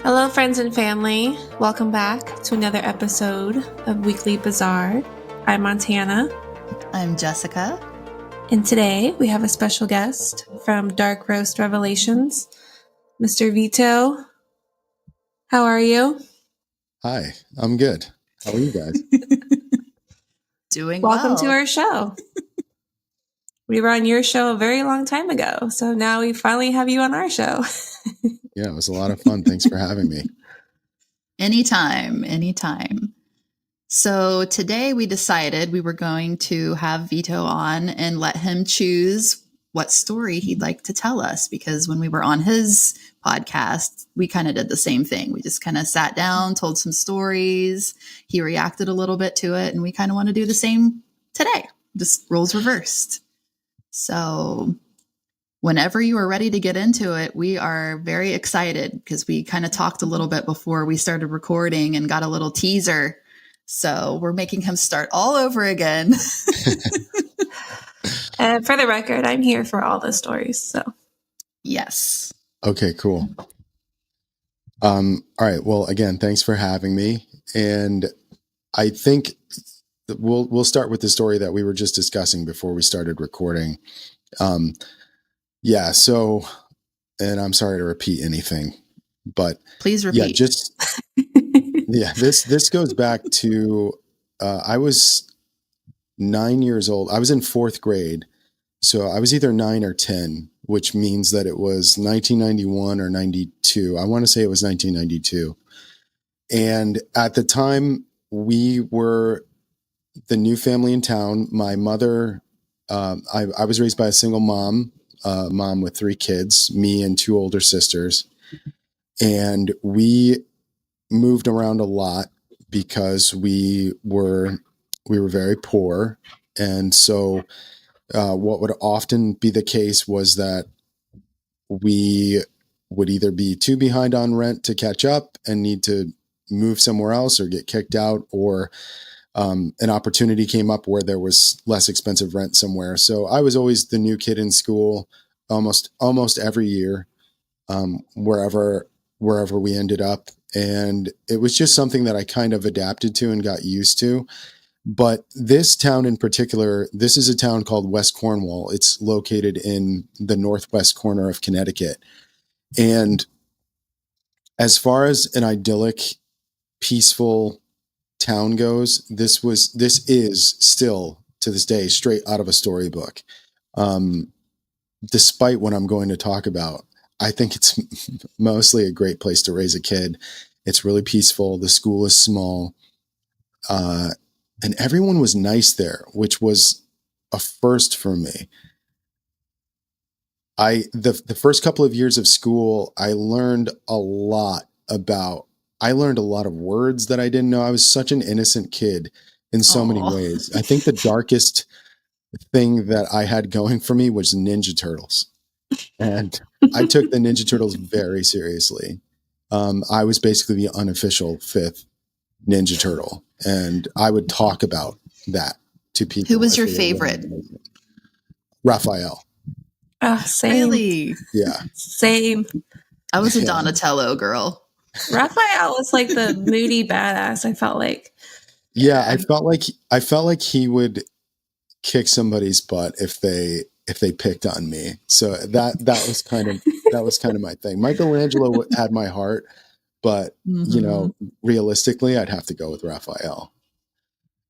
Hello, friends and family. Welcome back to another episode of Weekly Bazaar. I'm Montana, I'm Jessica. and today we have a special guest from Dark Roast Revelations, Mr. Vito. How are you? Hi, I'm good. How are you guys? Doing Welcome to well. our show. We were on your show a very long time ago, so now we finally have you on our show. Yeah, it was a lot of fun. Thanks for having me. Anytime. So today we decided we were going to have Vito on and let him choose what story he'd like to tell us, because when we were on his podcast, we kind of did the same thing. We just kind of sat down, told some stories. He reacted a little bit to it, and we kind of want to do the same today, just roles reversed. So whenever you are ready to get into it, we are very excited because we kind of talked a little bit before we started recording and got a little teaser. So we're making him start all over again. For the record, I'm here for all the stories. So Yes. Okay, cool. All right. Well, again, thanks for having me. And I think we'll start with the story that we were just discussing before we started recording. Yeah. So, and I'm sorry to repeat anything, but Please repeat. This goes back to I was 9 years old. I was in fourth grade. So I was either 9 or 10, which means that it was 1991 or 92. I want to say it was 1992. And at the time, we were the new family in town. My mother, I was raised by a single mom with 3 kids, me and 2 older sisters. And we moved around a lot because we were very poor. And so what would often be the case was that we would either be too behind on rent to catch up and need to move somewhere else or get kicked out, or an opportunity came up where there was less expensive rent somewhere. So I was always the new kid in school almost every year, wherever we ended up. And it was just something that I kind of adapted to and got used to. But this town in particular, this is a town called West Cornwall. It's located in the northwest corner of Connecticut. And as far as an idyllic, peaceful town goes, this is still to this day straight out of a storybook. Despite what I'm going to talk about, I think it's mostly a great place to raise a kid. It's really peaceful. The school is small. And everyone was nice there, which was a first for me. The first couple of years of school, I learned a lot of words that I didn't know. I was such an innocent kid in so many ways. I think the darkest thing that I had going for me was Ninja Turtles. And I took the Ninja Turtles very seriously. I was basically the unofficial 5th Ninja Turtle. And I would talk about that to people. Who was your favorite? Raphael. Oh, same. Really? Yeah. Same. I was a Donatello girl. Raphael was like the moody badass, I felt like. Yeah, I felt like he would kick somebody's butt if they picked on me. So that was kind of my thing. Michelangelo had my heart, but realistically, I'd have to go with Raphael.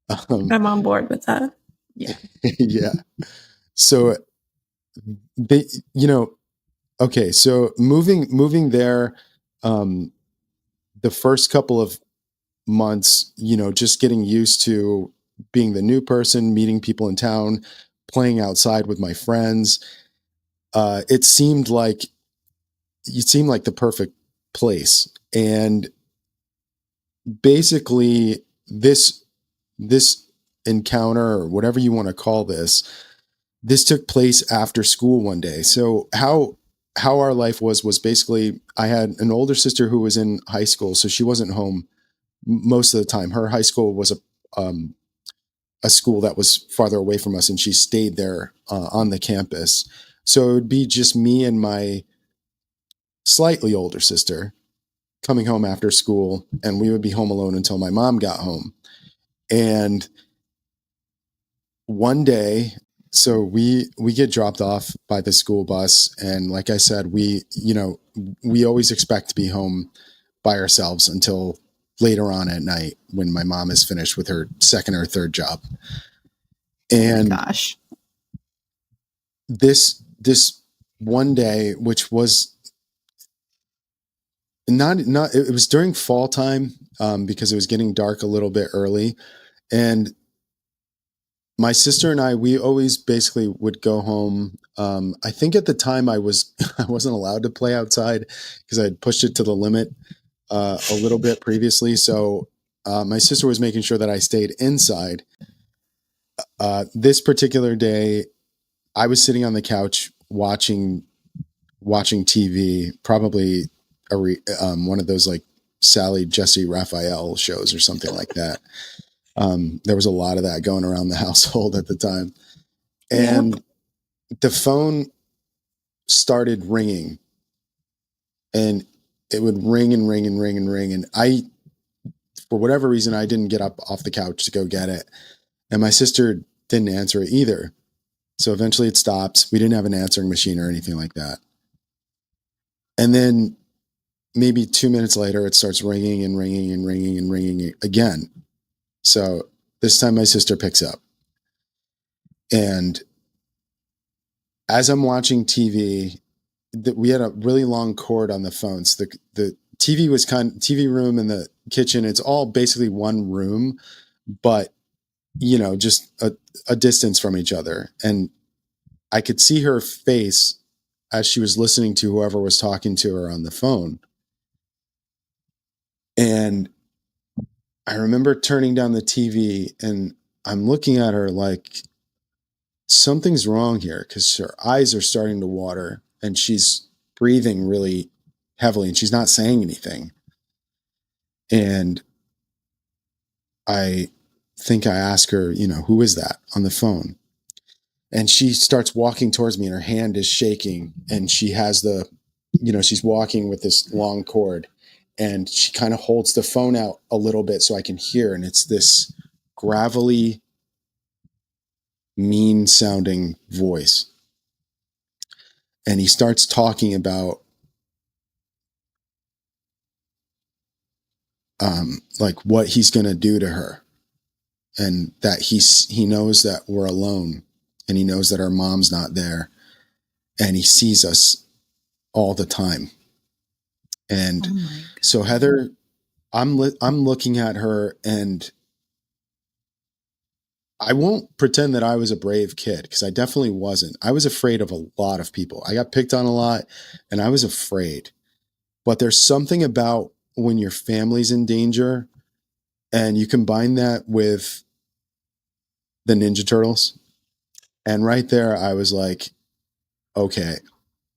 I'm on board with that. Yeah. Yeah. So okay. So moving there, the first couple of months, just getting used to being the new person, meeting people in town, playing outside with my friends. It seemed like the perfect place. And basically this encounter, or whatever you want to call this took place after school one day. So how our life was basically, I had an older sister who was in high school, so she wasn't home most of the time. Her high school was a school that was farther away from us, and she stayed there on the campus. So it would be just me and my slightly older sister. coming home after school, and we would be home alone until my mom got home. And one day, so we get dropped off by the school bus, and like I said, we always expect to be home by ourselves until later on at night when my mom is finished with her second or third job. And Oh my gosh. this one day, which was not it was during fall time, because it was getting dark a little bit early, and my sister and we always basically would go home. I think at the time I wasn't allowed to play outside because I had pushed it to the limit a little bit previously. So my sister was making sure that I stayed inside. This particular day, I was sitting on the couch watching TV, probably one of those like Sally Jesse Raphael shows or something like that. There was a lot of that going around the household at the time. And the phone started ringing, and it would ring and ring and ring and ring. And for whatever reason, I didn't get up off the couch to go get it. And my sister didn't answer it either. So eventually it stopped. We didn't have an answering machine or anything like that. And then maybe 2 minutes later, it starts ringing and ringing and ringing and ringing again. So this time my sister picks up. And as I'm watching TV, we had a really long cord on the phones. The TV was TV room and the kitchen. It's all basically one room, but just a distance from each other. And I could see her face as she was listening to whoever was talking to her on the phone. And I remember turning down the TV, and I'm looking at her like something's wrong here, because her eyes are starting to water and she's breathing really heavily and she's not saying anything. And I think I ask her, who is that on the phone? And she starts walking towards me and her hand is shaking, and she has she's walking with this long cord, and she kind of holds the phone out a little bit so I can hear. And it's this gravelly, mean sounding voice. And he starts talking about like what he's going to do to her, and that he knows that we're alone, and he knows that our mom's not there, and he sees us all the time. And so Heather, I'm looking at her, and I won't pretend that I was a brave kid, because I definitely wasn't. I was afraid of a lot of people. I got picked on a lot, and I was afraid. But there's something about when your family's in danger, and you combine that with the Ninja Turtles. And right there, I was like, okay,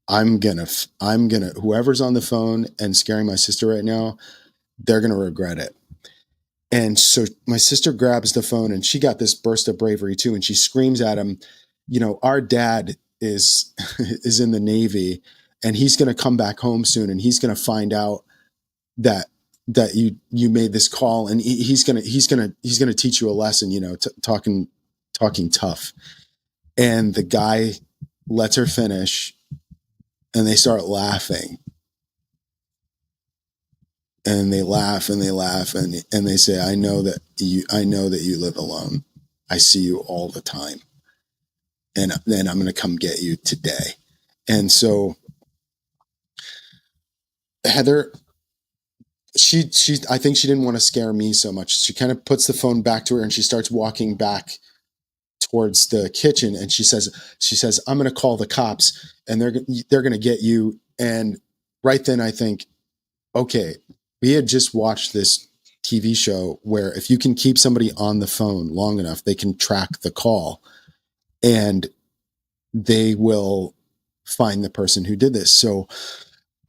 I'm gonna, whoever's on the phone and scaring my sister right now, they're going to regret it. And so my sister grabs the phone, and she got this burst of bravery too. And she screams at him, our dad is in the Navy, and he's going to come back home soon, and he's going to find out that you made this call, and he's going to teach you a lesson, talking tough. And the guy lets her finish, and they start laughing. And they laugh and they laugh, and they say, I know that you live alone. I see you all the time. And then I'm going to come get you today. And so Heather, I think she didn't want to scare me so much. She kind of puts the phone back to her, and she starts walking back towards the kitchen. And she says, I'm going to call the cops, and they're going to get you. And right then I think, okay, we had just watched this TV show where if you can keep somebody on the phone long enough, they can track the call, and they will find the person who did this. So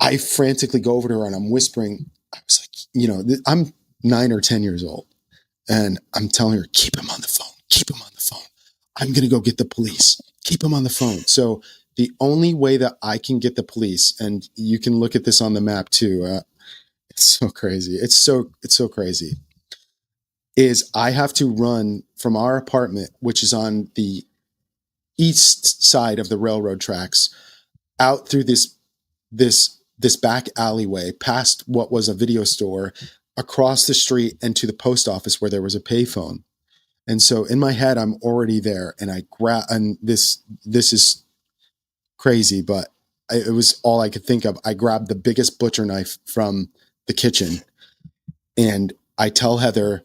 I frantically go over to her, and I'm whispering. I was like, I'm 9 or 10 years old, and I'm telling her, keep him on the phone. Keep him on the phone. I'm going to go get the police. Keep him on the phone. So the only way that I can get the police, and you can look at this on the map too, It's so crazy. It's so crazy. Is I have to run from our apartment, which is on the east side of the railroad tracks, out through this back alleyway, past what was a video store, across the street, and to the post office where there was a payphone. And so in my head, I'm already there, and I grab, and this is crazy, but it was all I could think of. I grabbed the biggest butcher knife from the kitchen, and I tell Heather,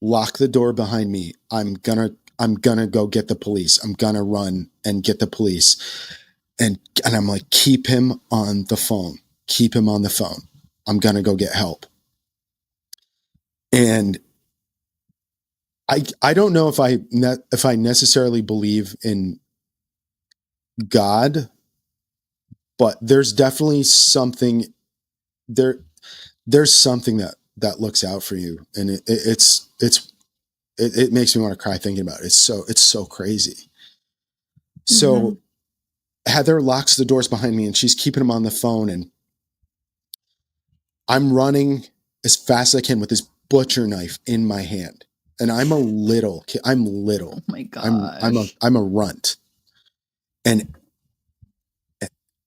lock the door behind me. I'm gonna go get the police. I'm gonna run and get the police. And I'm like, keep him on the phone. Keep him on the phone. I'm gonna go get help. And I don't know if I necessarily believe in God, but there's definitely something there. There's something that looks out for you, and it makes me want to cry thinking about it. It's so crazy. So Heather locks the doors behind me, and she's keeping him on the phone, and I'm running as fast as I can with this butcher knife in my hand. And I'm a little kid. I'm little. Oh my gosh. I'm a runt. And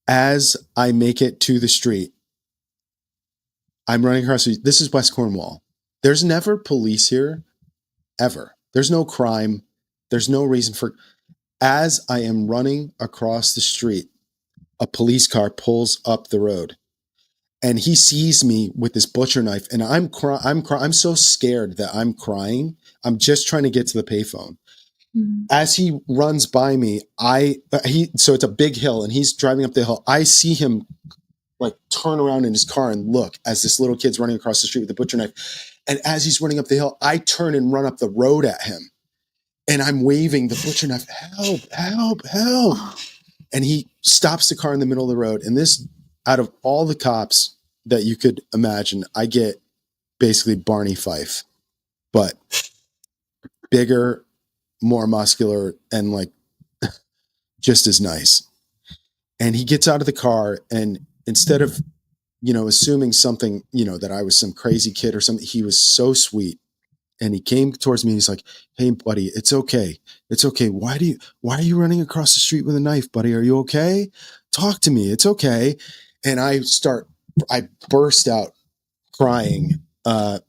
as I make it to the street, I'm running across this is West Cornwall. There's never police here, ever. There's no crime. There's no reason for. As I am running across the street, a police car pulls up the road, and he sees me with this butcher knife, and I'm so scared that I'm crying. I'm just trying to get to the payphone. As he runs by me, so it's a big hill, and he's driving up the hill. I see him like turn around in his car and look as this little kid's running across the street with the butcher knife. And as he's running up the hill, I turn and run up the road at him, and I'm waving the butcher knife, help, help, help. And he stops the car in the middle of the road. And this, out of all the cops that you could imagine, I get basically Barney Fife, but bigger, more muscular, and like just as nice. And he gets out of the car, and instead of, assuming something, that I was some crazy kid or something, he was so sweet. And he came towards me, and he's like, hey buddy, it's okay. It's okay. Why are you running across the street with a knife, buddy? Are you okay? Talk to me. It's okay. And I burst out crying, that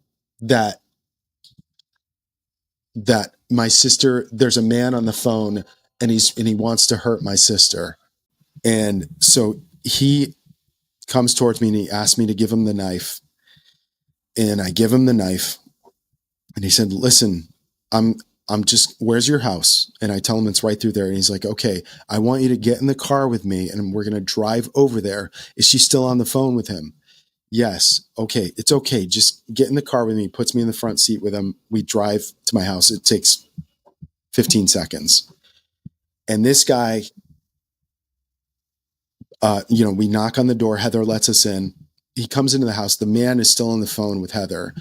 my sister, there's a man on the phone, and he wants to hurt my sister. And so he comes towards me, and he asks me to give him the knife, and I give him the knife, and he said, listen, I'm just, where's your house? And I tell him it's right through there. And he's like, okay, I want you to get in the car with me, and we're going to drive over there. Is she still on the phone with him? Yes. Okay. It's okay. Just get in the car with me. Puts me in the front seat with him. We drive to my house. It takes 15 seconds. And this guy, we knock on the door. Heather lets us in. He comes into the house. The man is still on the phone with Heather.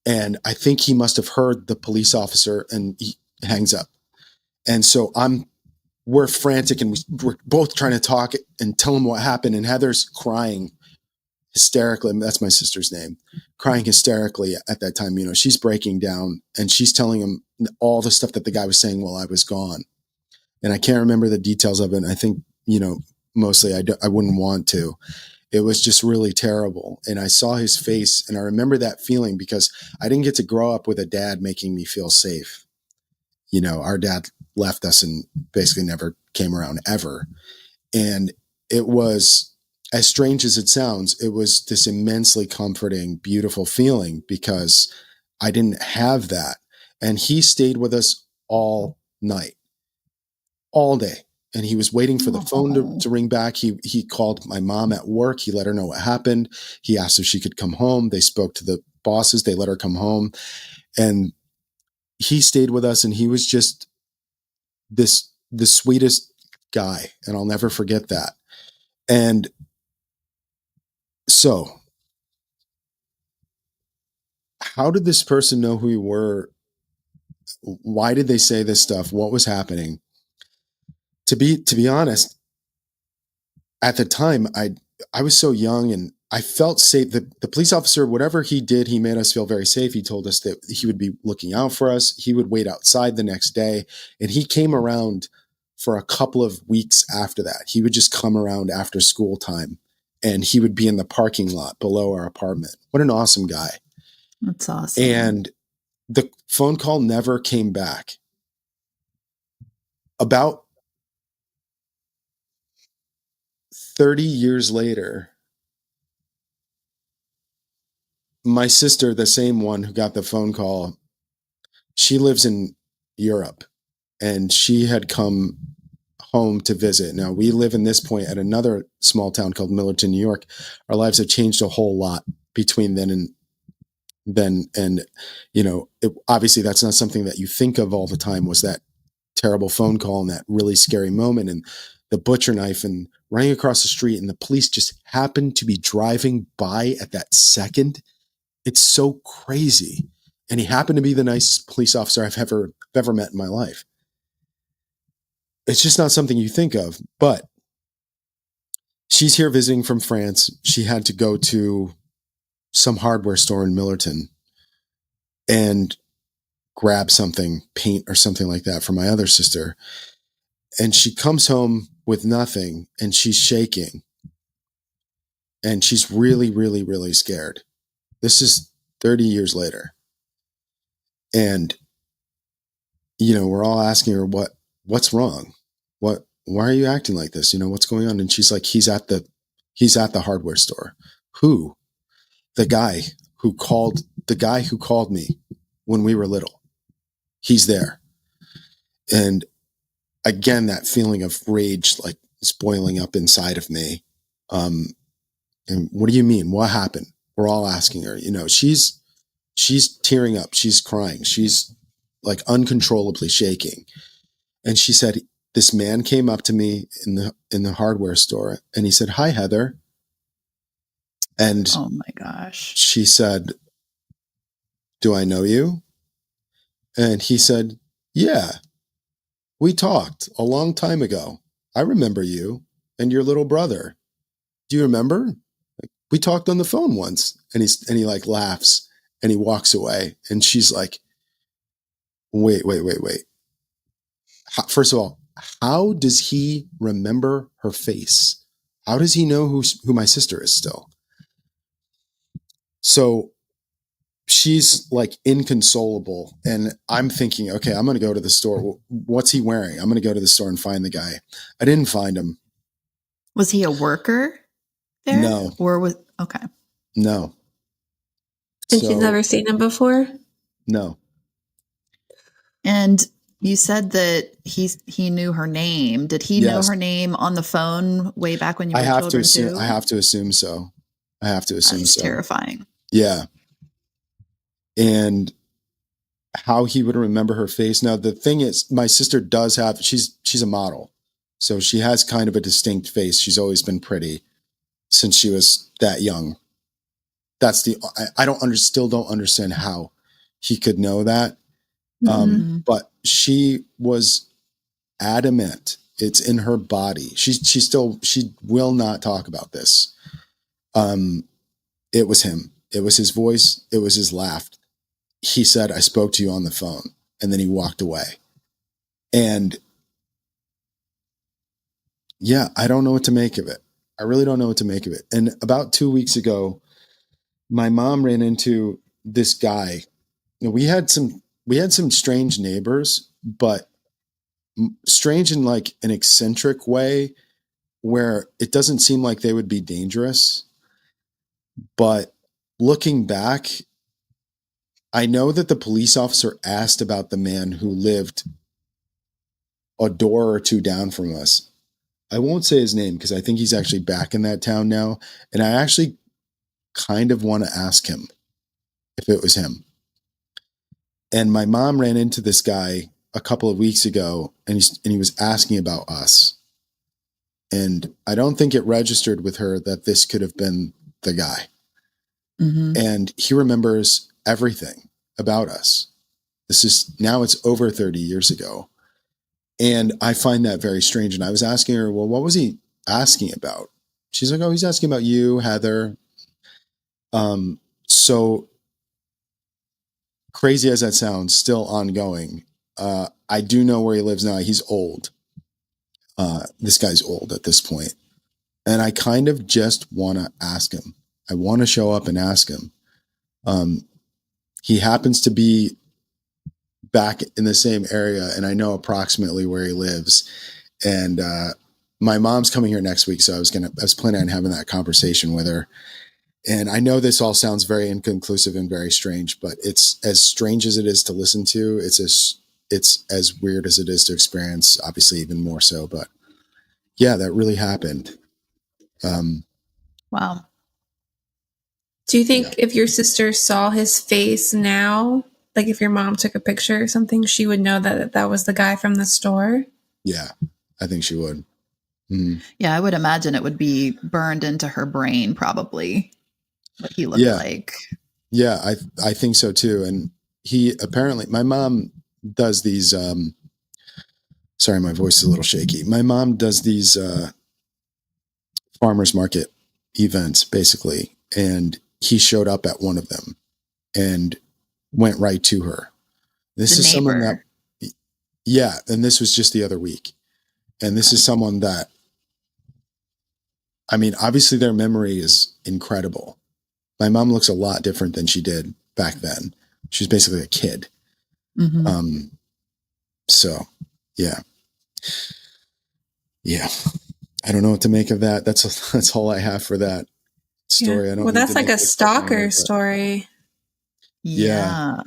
And I think he must have heard the police officer, and he hangs up. And so we're frantic, and we're both trying to talk and tell him what happened. And Heather's crying hysterically. That's my sister's name. Crying hysterically at that time. She's breaking down, and she's telling him all the stuff that the guy was saying while I was gone. And I can't remember the details of it. And I think, mostly I wouldn't want to. It was just really terrible. And I saw his face, and I remember that feeling because I didn't get to grow up with a dad making me feel safe. Our dad left us and basically never came around ever. And it was, as strange as it sounds, it was this immensely comforting, beautiful feeling because I didn't have that. And he stayed with us all night, all day. And he was waiting for the phone to ring back. He called my mom at work. He let her know what happened. He asked if she could come home. They spoke to the bosses. They let her come home. And he stayed with us, and he was just the sweetest guy. And I'll never forget that. And so how did this person know who we were? Why did they say this stuff? What was happening? To be honest, at the time, I was so young, and I felt safe. The police officer, whatever he did, he made us feel very safe. He told us that he would be looking out for us. He would wait outside the next day. And he came around for a couple of weeks after that. He would just come around after school time and he would be in the parking lot below our apartment. What an awesome guy. That's awesome. And the phone call never came back. About 30 years later, my sister, the same one who got the phone call, she lives in Europe and she had come home to visit. Now we live in this point at another small town called Millerton, New York. Our lives have changed a whole lot between then and obviously that's not something that you think of all the time, was that terrible phone call and that really scary moment and the butcher knife and running across the street and the police just happened to be driving by at that second. It's so crazy. And he happened to be the nicest police officer I've ever met in my life. It's just not something you think of, but she's here visiting from France. She had to go to some hardware store in Millerton and grab something, paint or something like that for my other sister. And she comes home with nothing and she's shaking. And she's really, really, really scared. This is 30 years later. And, we're all asking her, what's wrong? Why are you acting like this? What's going on? And she's like, he's at the hardware store. Who? The guy who called me when we were little. He's there. And again, that feeling of rage, like is boiling up inside of me. And what do you mean? What happened? We're all asking her, she's tearing up. She's crying. She's like uncontrollably shaking. And she said, this man came up to me in the hardware store and he said, "Hi, Heather." And oh my gosh. She said, "Do I know you?" And he said, "Yeah, we talked a long time ago. I remember you and your little brother. Do you remember? We talked on the phone once." And he like laughs and he walks away. And she's like, wait. First of all, how does he remember her face? How does he know who my sister is still? So she's like inconsolable. And I'm thinking, okay, I'm going to go to the store. What's he wearing? I'm going to go to the store and find the guy. I didn't find him. Was he a worker there? No. Okay. No. And she's never seen him before? No. And you said that he knew her name. Did he know her name on the phone way back when you were children too? I have to assume so. That's terrifying. Yeah. And how he would remember her face. Now, the thing is, my sister does have, she's a model. So she has kind of a distinct face. She's always been pretty since she was that young. That's still don't understand how he could know that. But she was adamant. It's in her body. She will not talk about this. It was him. It was his voice. It was his laugh. He said, "I spoke to you on the phone," and then he walked away. And yeah, I don't know what to make of it. I really don't know what to make of it. And about 2 weeks ago, my mom ran into this guy. We had some strange neighbors, but strange in like an eccentric way where it doesn't seem like they would be dangerous. But looking back, I know that the police officer asked about the man who lived a door or two down from us. I won't say his name because I think he's actually back in that town now. And I actually kind of want to ask him if it was him. And my mom ran into this guy a couple of weeks ago and he was asking about us. And I don't think it registered with her that this could have been the guy. And he remembers everything about us. Now it's over 30 years ago. And I find that very strange. And I was asking her, well, what was he asking about? She's like, "Oh, he's asking about you, Heather." So crazy as that sounds, still ongoing. I do know where he lives now. He's old. This guy's old at this point. And I kind of just want to ask him. I want to show up and ask him. He happens to be back in the same area, and I know approximately where he lives. And my mom's coming here next week, so I was planning on having that conversation with her. And I know this all sounds very inconclusive and very strange, but it's as strange as it is to listen to. It's as weird as it is to experience, obviously even more so. But yeah, that really happened. Wow. Do you think if your sister saw his face now, like if your mom took a picture or something, she would know that was the guy from the store? Yeah, I think she would. Yeah, I would imagine it would be burned into her brain, probably, what he looked like. Yeah, I think so too. And he apparently, my mom does these. Sorry, my voice is a little shaky. My mom does these farmers market events, basically, and he showed up at one of them and went right to her. This is someone that, yeah, and this was just the other week. And this is someone that, I mean, obviously their memory is incredible. My mom looks a lot different than she did back then. She's basically a kid. Mm-hmm. So yeah. Yeah. I don't know what to make of that. That's all I have for that story. Yeah. I don't well, that's like a stalker story. Yeah.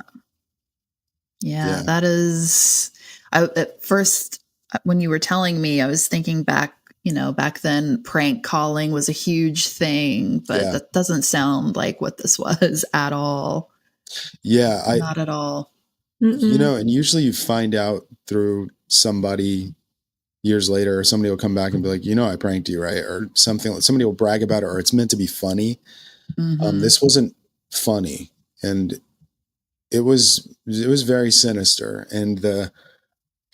That is, at first, when you were telling me, I was thinking back, back then prank calling was a huge thing, but that doesn't sound like what this was at all. Yeah. Not at all. And usually you find out through somebody years later, or somebody will come back and be like, I pranked you, right? Or something. Somebody will brag about it, or it's meant to be funny. Mm-hmm. This wasn't funny, and it was very sinister. And the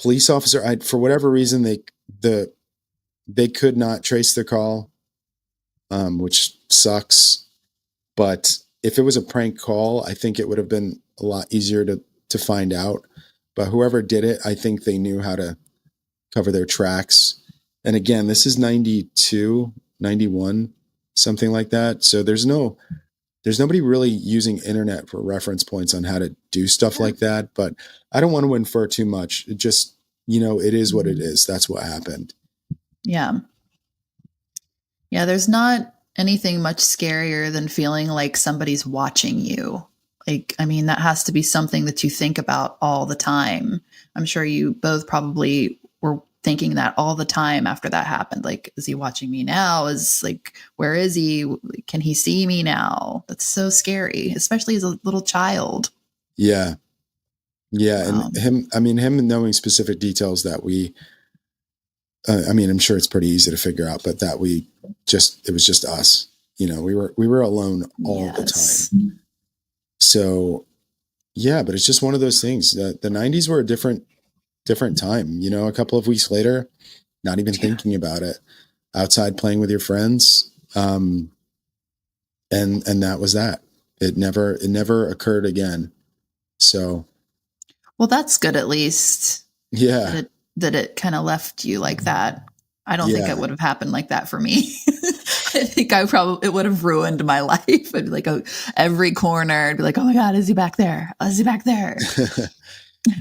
police officer, for whatever reason, they could not trace the call, which sucks. But if it was a prank call, I think it would have been a lot easier to find out. But whoever did it, I think they knew how to cover their tracks. And again, this is 92, 91, something like that. So there's nobody really using internet for reference points on how to do stuff like that. But I don't want to infer too much. It just, it is what it is. That's what happened. Yeah. Yeah. There's not anything much scarier than feeling like somebody's watching you. That has to be something that you think about all the time. I'm sure you both probably were thinking that all the time after that happened. Like, is he watching me now? Where is he? Can he see me now? That's so scary, especially as a little child. Yeah. Yeah. Wow. And him knowing specific details that I'm sure it's pretty easy to figure out, but that it was just us, we were alone all the time. So yeah, but it's just one of those things. The 90s were a different time, a couple of weeks later, not even thinking about it, outside playing with your friends. And that was that. It never occurred again. So. Well, that's good. At least. Yeah. That it kind of left you like that. I don't think it would have happened like that for me. I think it would have ruined my life. I'd be like, every corner, I'd be like, oh my God, is he back there? Is he back there?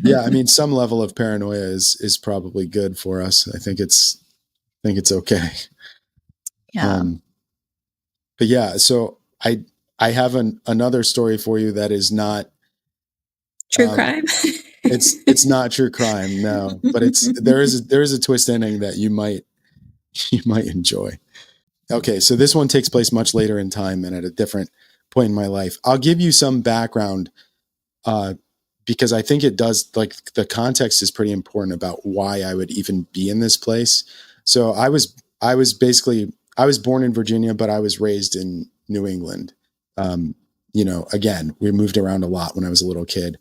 Yeah. Some level of paranoia is probably good for us. I think it's okay. Yeah. But yeah, so I have another story for you that is not true crime. It's not true crime, no, but there is a twist ending that you might enjoy. Okay, so this one takes place much later in time and at a different point in my life. I'll give you some background because I think it does, like, the context is pretty important about why I would even be in this place. So I was born in Virginia, but I was raised in New England. Again, we moved around a lot when I was a little kid,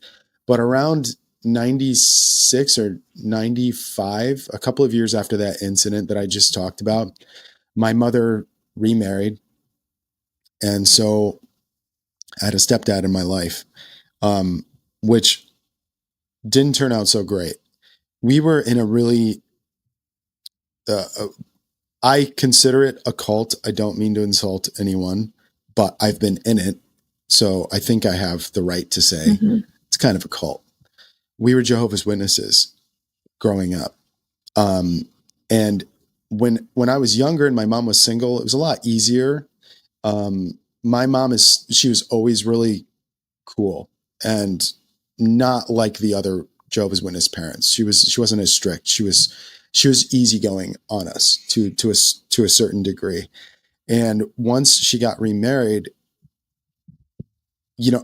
but around 96 or 95, a couple of years after that incident that I just talked about, my mother remarried. And so I had a stepdad in my life, which didn't turn out so great. We were in a really, I consider it a cult. I don't mean to insult anyone, but I've been in it. So I think I have the right to say it's kind of a cult. We were Jehovah's Witnesses growing up. And when I was younger and my mom was single, it was a lot easier. My mom she was always really cool and not like the other Jehovah's Witness parents. She wasn't as strict. She was easygoing on us to a certain degree. And once she got remarried,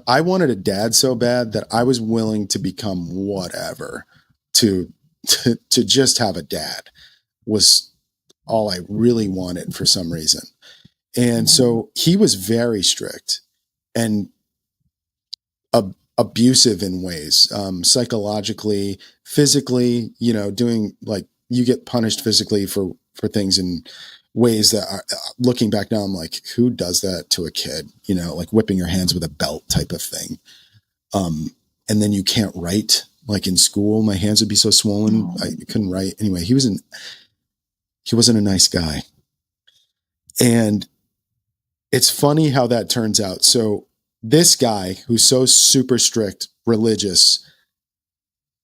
I wanted a dad so bad that I was willing to become whatever to just have a dad was all I really wanted for some reason. And so he was very strict and abusive in ways, psychologically, physically, doing like you get punished physically for things in ways that are, looking back now, I'm like, who does that to a kid? Like whipping your hands with a belt type of thing. And then you can't write. Like in school, my hands would be so swollen, I couldn't write. Anyway, he wasn't a nice guy. And it's funny how that turns out. So this guy who's so super strict, religious,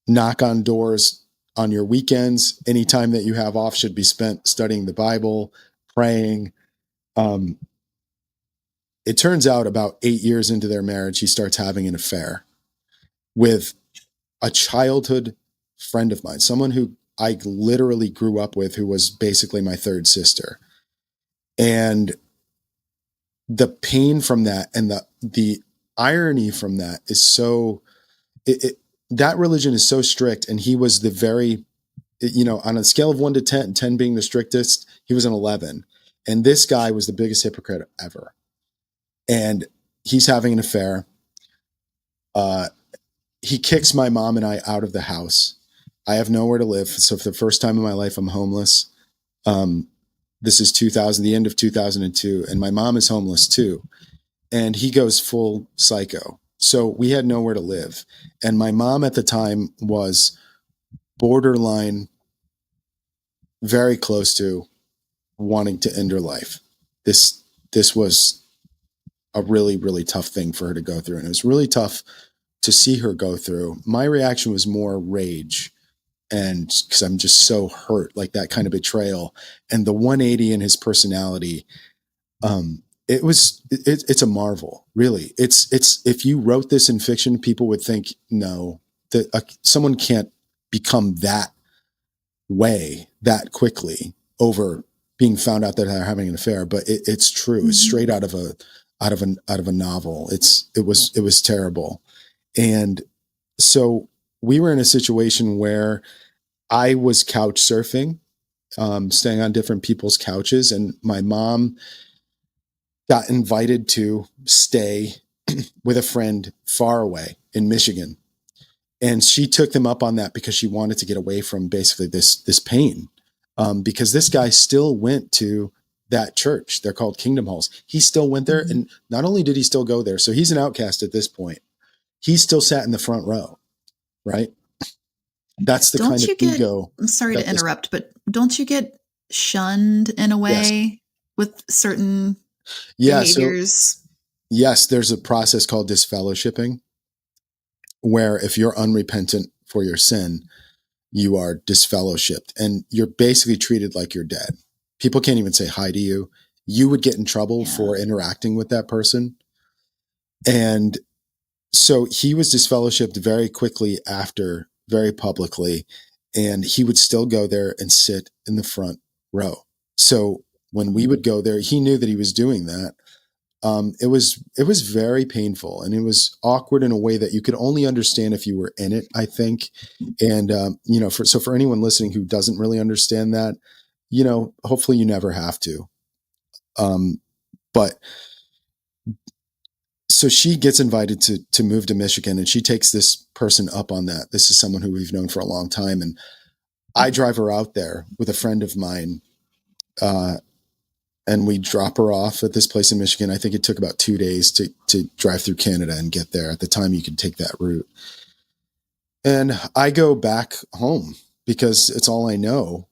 knock on doors on your weekends, any time that you have off should be spent studying the Bible, praying. It turns out about 8 years into their marriage, he starts having an affair with a childhood friend of mine, someone who I literally grew up with, who was basically my third sister. And the pain from that and the irony from that is so, that religion is so strict. And he was the very, on a scale of 1 to 10, 10 being the strictest, he was an 11. And this guy was the biggest hypocrite ever. And he's having an affair. He kicks my mom and I out of the house. I have nowhere to live. So for the first time in my life, I'm homeless. This is the end of 2002, and my mom is homeless too. And he goes full psycho. So we had nowhere to live. And my mom at the time was borderline, very close to wanting to end her life. This was a really, really tough thing for her to go through. And it was really tough to see her go through. My reaction was more rage. And because I'm just so hurt, like that kind of betrayal and the 180 in his personality. It's a marvel, really. It's if you wrote this in fiction, people would think, no, that someone can't become that way that quickly over being found out that they're having an affair. But it's true. It's straight out of a novel. It was terrible. And so we were in a situation where I was couch surfing, staying on different people's couches, and my mom got invited to stay with a friend far away in Michigan. And she took them up on that because she wanted to get away from basically this pain. Because this guy still went to that church. They're called Kingdom Halls. He still went there. And not only did he still go there, so he's an outcast at this point. He still sat in the front row, right? That's the kind of ego. I'm sorry to interrupt, but don't you get shunned in a way with certain behaviors? So, yes, there's a process called disfellowshipping, where if you're unrepentant for your sin, you are disfellowshipped and you're basically treated like you're dead. People can't even say hi to you. You would get in trouble for interacting with that person. And so he was disfellowshipped very quickly after, very publicly, and he would still go there and sit in the front row. So when we would go there, he knew that he was doing that. It was very painful, and it was awkward in a way that you could only understand if you were in it, I think. And, for anyone listening who doesn't really understand that, hopefully you never have to. But so she gets invited to move to Michigan, and she takes this person up on that. This is someone who we've known for a long time. And I drive her out there with a friend of mine, and we drop her off at this place in Michigan. I think it took about 2 days to drive through Canada and get there. At the time, you could take that route. And I go back home because it's all I know.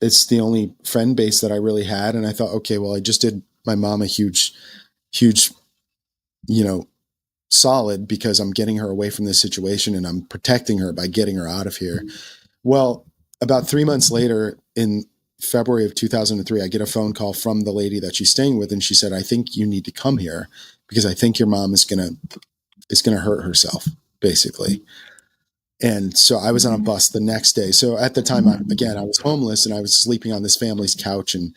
It's the only friend base that I really had. And I thought, okay, well, I just did my mom a huge, solid because I'm getting her away from this situation and I'm protecting her by getting her out of here. Well, about 3 months later, in February of 2003, I get a phone call from the lady that she's staying with. And she said, I think you need to come here because I think your mom is going to hurt herself, basically. And so I was on a bus the next day. So at the time, I was homeless and I was sleeping on this family's couch and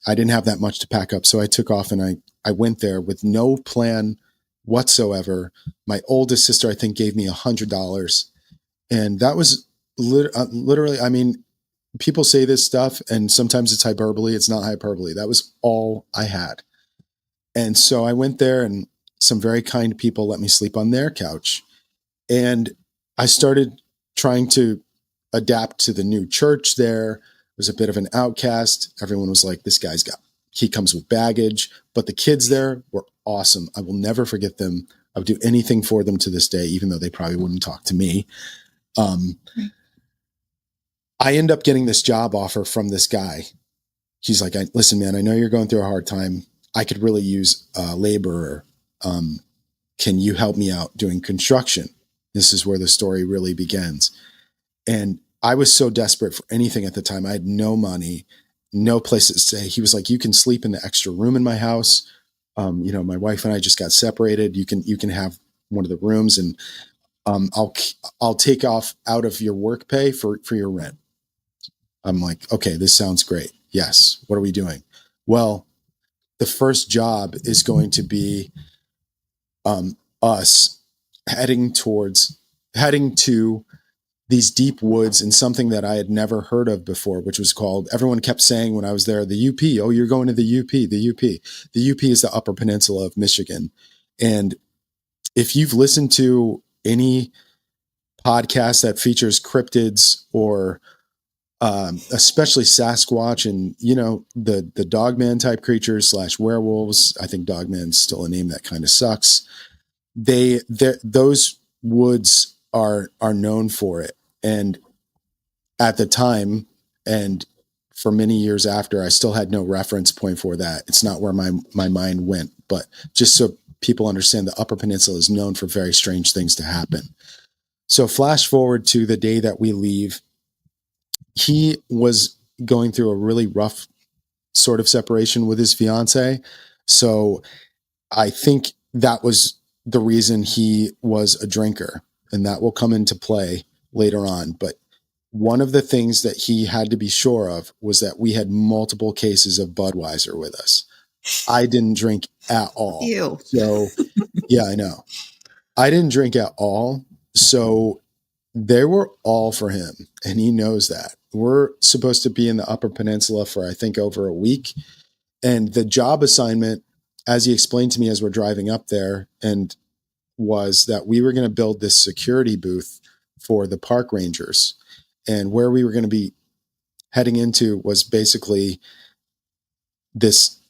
I didn't have that much to pack up. So I took off and I went there with no plan whatsoever. My oldest sister, I think, gave me $100. And that was literally, I mean, people say this stuff and sometimes it's hyperbole. It's not hyperbole. That was all I had. And so I went there and some very kind people let me sleep on their couch. And I started trying to adapt to the new church there. I was a bit of an outcast. Everyone was like, he comes with baggage. But the kids there were awesome. I will never forget them. I would do anything for them to this day, even though they probably wouldn't talk to me. I end up getting this job offer from this guy. He's like, listen, man, I know you're going through a hard time. I could really use a laborer. Can you help me out doing construction? This is where the story really begins. And I was so desperate for anything at the time. I had no money, no place to stay. He was like, you can sleep in the extra room in my house. My wife and I just got separated. You can have one of the rooms and I'll take off out of your work pay for your rent. I'm like, okay, this sounds great. Yes. What are we doing? Well, the first job is going to be us heading to these deep woods in something that I had never heard of before, which was called, everyone kept saying when I was there, the UP. Oh, you're going to the UP, the UP. The UP is the Upper Peninsula of Michigan. And if you've listened to any podcast that features cryptids or especially Sasquatch and, the dogman type creatures / werewolves, I think dogman's still a name that kind of sucks. Those woods are known for it. And at the time, and for many years after, I still had no reference point for that. It's not where my mind went, but just so people understand, the Upper Peninsula is known for very strange things to happen. So flash forward to the day that we leave. He was going through a really rough sort of separation with his fiance. So I think that was the reason he was a drinker, and that will come into play later on. But one of the things that he had to be sure of was that we had multiple cases of Budweiser with us. I didn't drink at all. Ew. So yeah, I know. I didn't drink at all. So they were all for him, and he knows that. We're supposed to be in the Upper Peninsula for, I think, over a week. And the job assignment, as he explained to me as we're driving up there, and was that we were going to build this security booth for the park rangers. And where we were going to be heading into was basically these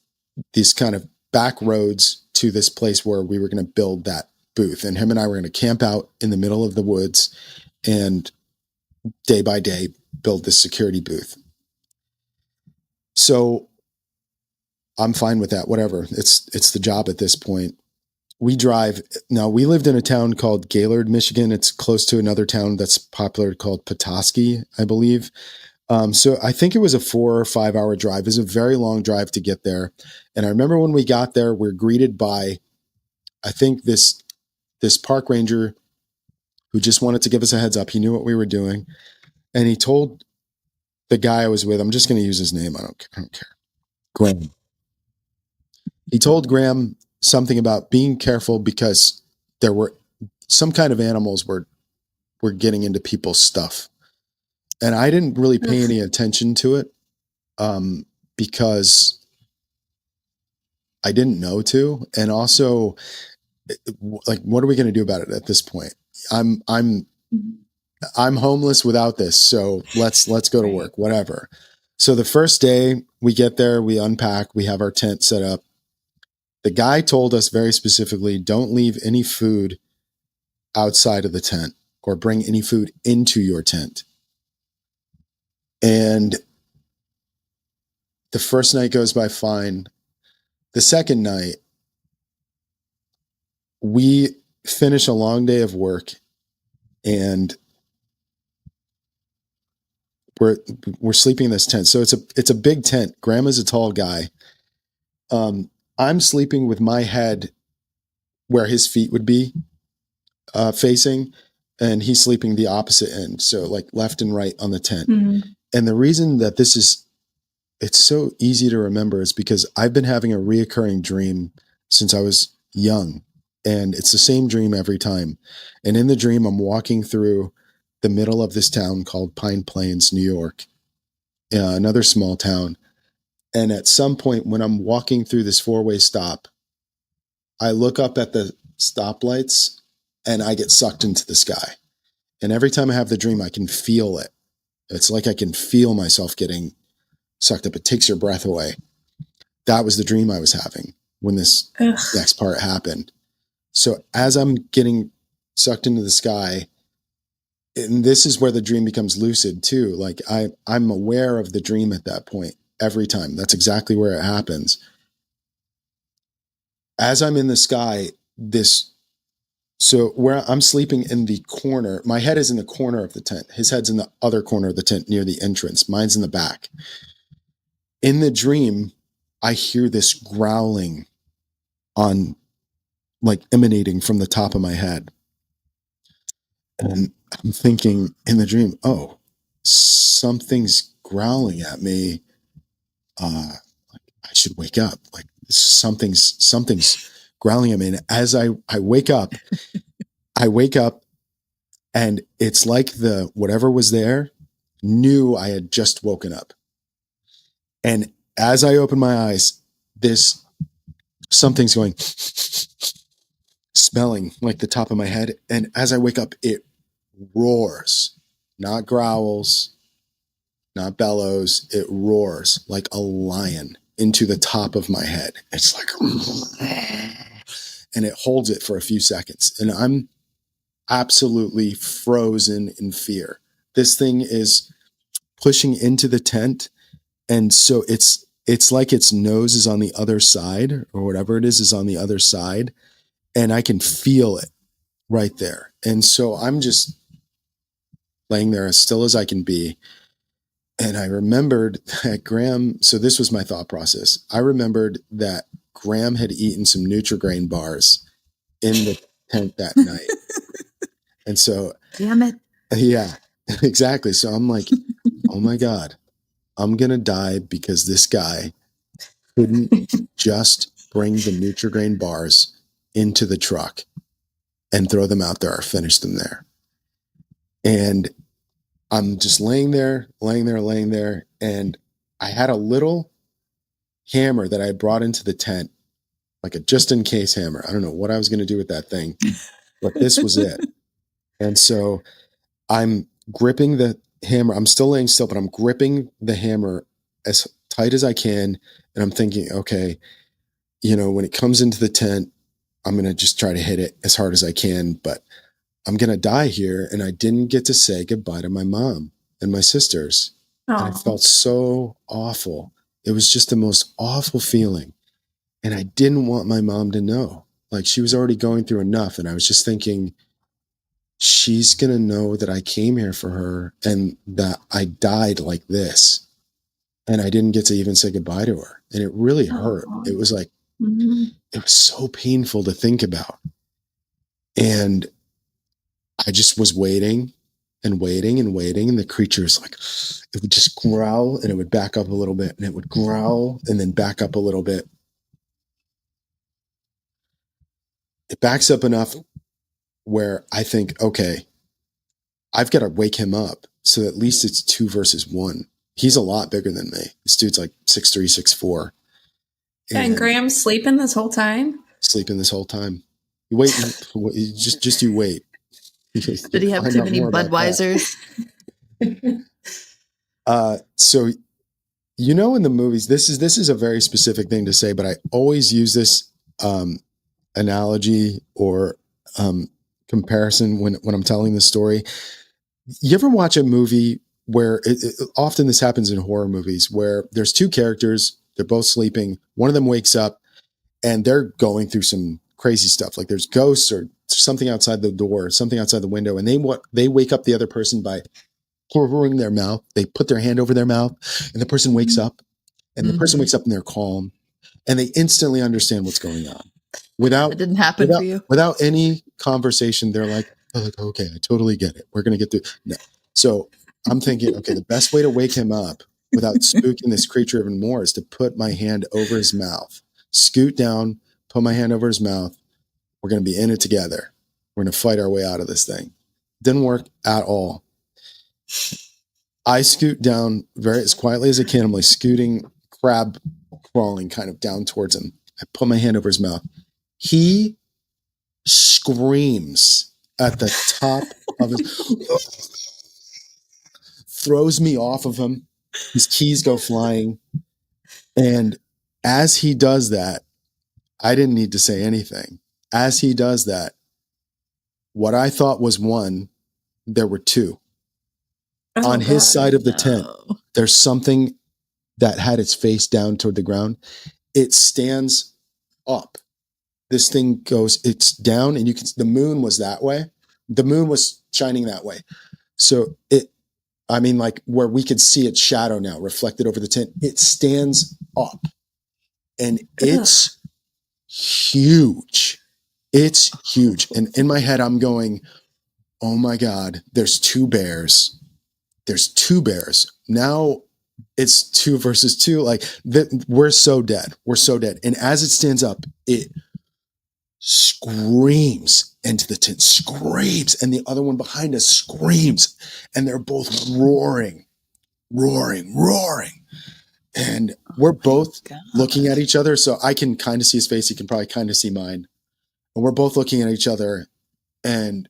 kind of back roads to this place where we were going to build that booth. And him and I were going to camp out in the middle of the woods and day by day build this security booth. So I'm fine with that. Whatever. It's the job at this point. We drive. Now, we lived in a town called Gaylord, Michigan. It's close to another town that's popular called Petoskey, I believe. So I think it was a 4 or 5 hour drive. It was a very long drive to get there. And I remember when we got there, we're greeted by, I think, this park ranger who just wanted to give us a heads up. He knew what we were doing. And he told the guy I was with, I'm just going to use his name. I don't care. Graham. He told Graham something about being careful because there were some kind of animals were getting into people's stuff. And I didn't really pay any attention to it because I didn't know to. And also, like, what are we going to do about it at this point? I'm homeless without this. So let's go to work, whatever. So the first day we get there, we unpack, we have our tent set up. The guy told us very specifically, don't leave any food outside of the tent or bring any food into your tent. And the first night goes by fine. The second night, we finish a long day of work and we're sleeping in this tent. So it's a big tent. Grandma's a tall guy. I'm sleeping with my head where his feet would be facing, and he's sleeping the opposite end. So like left and right on the tent. Mm. And the reason that it's so easy to remember is because I've been having a reoccurring dream since I was young, and it's the same dream every time. And in the dream, I'm walking through the middle of this town called Pine Plains, New York, another small town. And at some point when I'm walking through this four-way stop, I look up at the stoplights and I get sucked into the sky. And every time I have the dream, I can feel it. It's like I can feel myself getting sucked up. It takes your breath away. That was the dream I was having when this Ugh. next part happened. So as I'm getting sucked into the sky, and this is where the dream becomes lucid too. Like I'm aware of the dream at that point every time. That's exactly where it happens. As I'm in the sky, so where I'm sleeping in the corner, my head is in the corner of the tent. His head's in the other corner of the tent near the entrance. Mine's in the back. In the dream, I hear this growling emanating from the top of my head. And I'm thinking in the dream, oh, something's growling at me. I should wake up. Like something's growling at me. And as I wake up, and it's like whatever was there knew I had just woken up. And as I open my eyes, something's going, smelling like the top of my head. And as I wake up, it roars, not growls, not bellows. It roars like a lion into the top of my head. It's like, and it holds it for a few seconds. And I'm absolutely frozen in fear. This thing is pushing into the tent. And so it's like its nose is on the other side, or whatever it is on the other side. And I can feel it right there. And so I'm just laying there as still as I can be. And I remembered that so this was my thought process. I remembered that Graham had eaten some Nutri-Grain bars in the tent that night. And so, Damn it. Yeah, exactly. So I'm like, oh my God, I'm going to die because this guy couldn't just bring the Nutri-Grain bars into the truck and throw them out there or finish them there. And I'm just laying there. And I had a little hammer that I brought into the tent, like a just in case hammer. I don't know what I was going to do with that thing, but this was it. And so I'm gripping the hammer. I'm still laying still, but I'm gripping the hammer as tight as I can. And I'm thinking, okay, when it comes into the tent, I'm going to just try to hit it as hard as I can, but I'm going to die here. And I didn't get to say goodbye to my mom and my sisters. Aww. And I felt so awful. It was just the most awful feeling. And I didn't want my mom to know. Like, she was already going through enough. And I was just thinking, she's going to know that I came here for her and that I died like this. And I didn't get to even say goodbye to her. And it really hurt. It was like, It was so painful to think about. And I just was waiting and waiting and waiting. And the creature's like, it would just growl and it would back up a little bit, and it would growl and then back up a little bit. It backs up enough where I think, okay, I've got to wake him up. So at least it's 2 versus 1. He's a lot bigger than me. This dude's like 6'3", 6'4". And Graham's sleeping this whole time? Sleeping this whole time. You wait, just you wait. Did he have too many Budweisers? So in the movies, this is a very specific thing to say, but I always use this um, analogy or um, comparison when I'm telling the story. You ever watch a movie where often this happens in horror movies where there's two characters, they're both sleeping, one of them wakes up and they're going through some crazy stuff, like there's ghosts or something outside the door, something outside the window, and they wake up the other person by covering their mouth. They put their hand over their mouth, and the person wakes up, and the person Mhm. wakes up and they're calm, and they instantly understand what's going on without That didn't happen for without you. without any conversation. They're like, okay, I totally get it. We're gonna get through. No. So I'm thinking, okay, the best way to wake him up without spooking this creature even more is to put my hand over his mouth, scoot down, put my hand over his mouth. We're gonna be in it together. We're gonna fight our way out of this thing. Didn't work at all. I scoot down very as quietly as I can. I'm like scooting, crab crawling kind of down towards him. I put my hand over his mouth. He screams at the top of his, throws me off of him. His keys go flying. And as he does that, I didn't need to say anything. As he does that, what I thought was one, there were two. Oh On his God. side of the tent, No. there's something that had its face down toward the ground. It stands up. This thing goes, it's down, and the moon was that way. The moon was shining that way. So like where we could see its shadow now reflected over the tent, it stands up and it's huge. It's huge. And in my head, I'm going, oh my God, there's two bears. There's two bears. Now it's 2 versus 2. Like we're so dead. We're so dead. And as it stands up, it screams into the tent, screams, and the other one behind us screams, and they're both roaring, roaring, roaring. And we're both God. looking at each other. So I can kind of see his face. He can probably kind of see mine. And we're both looking at each other and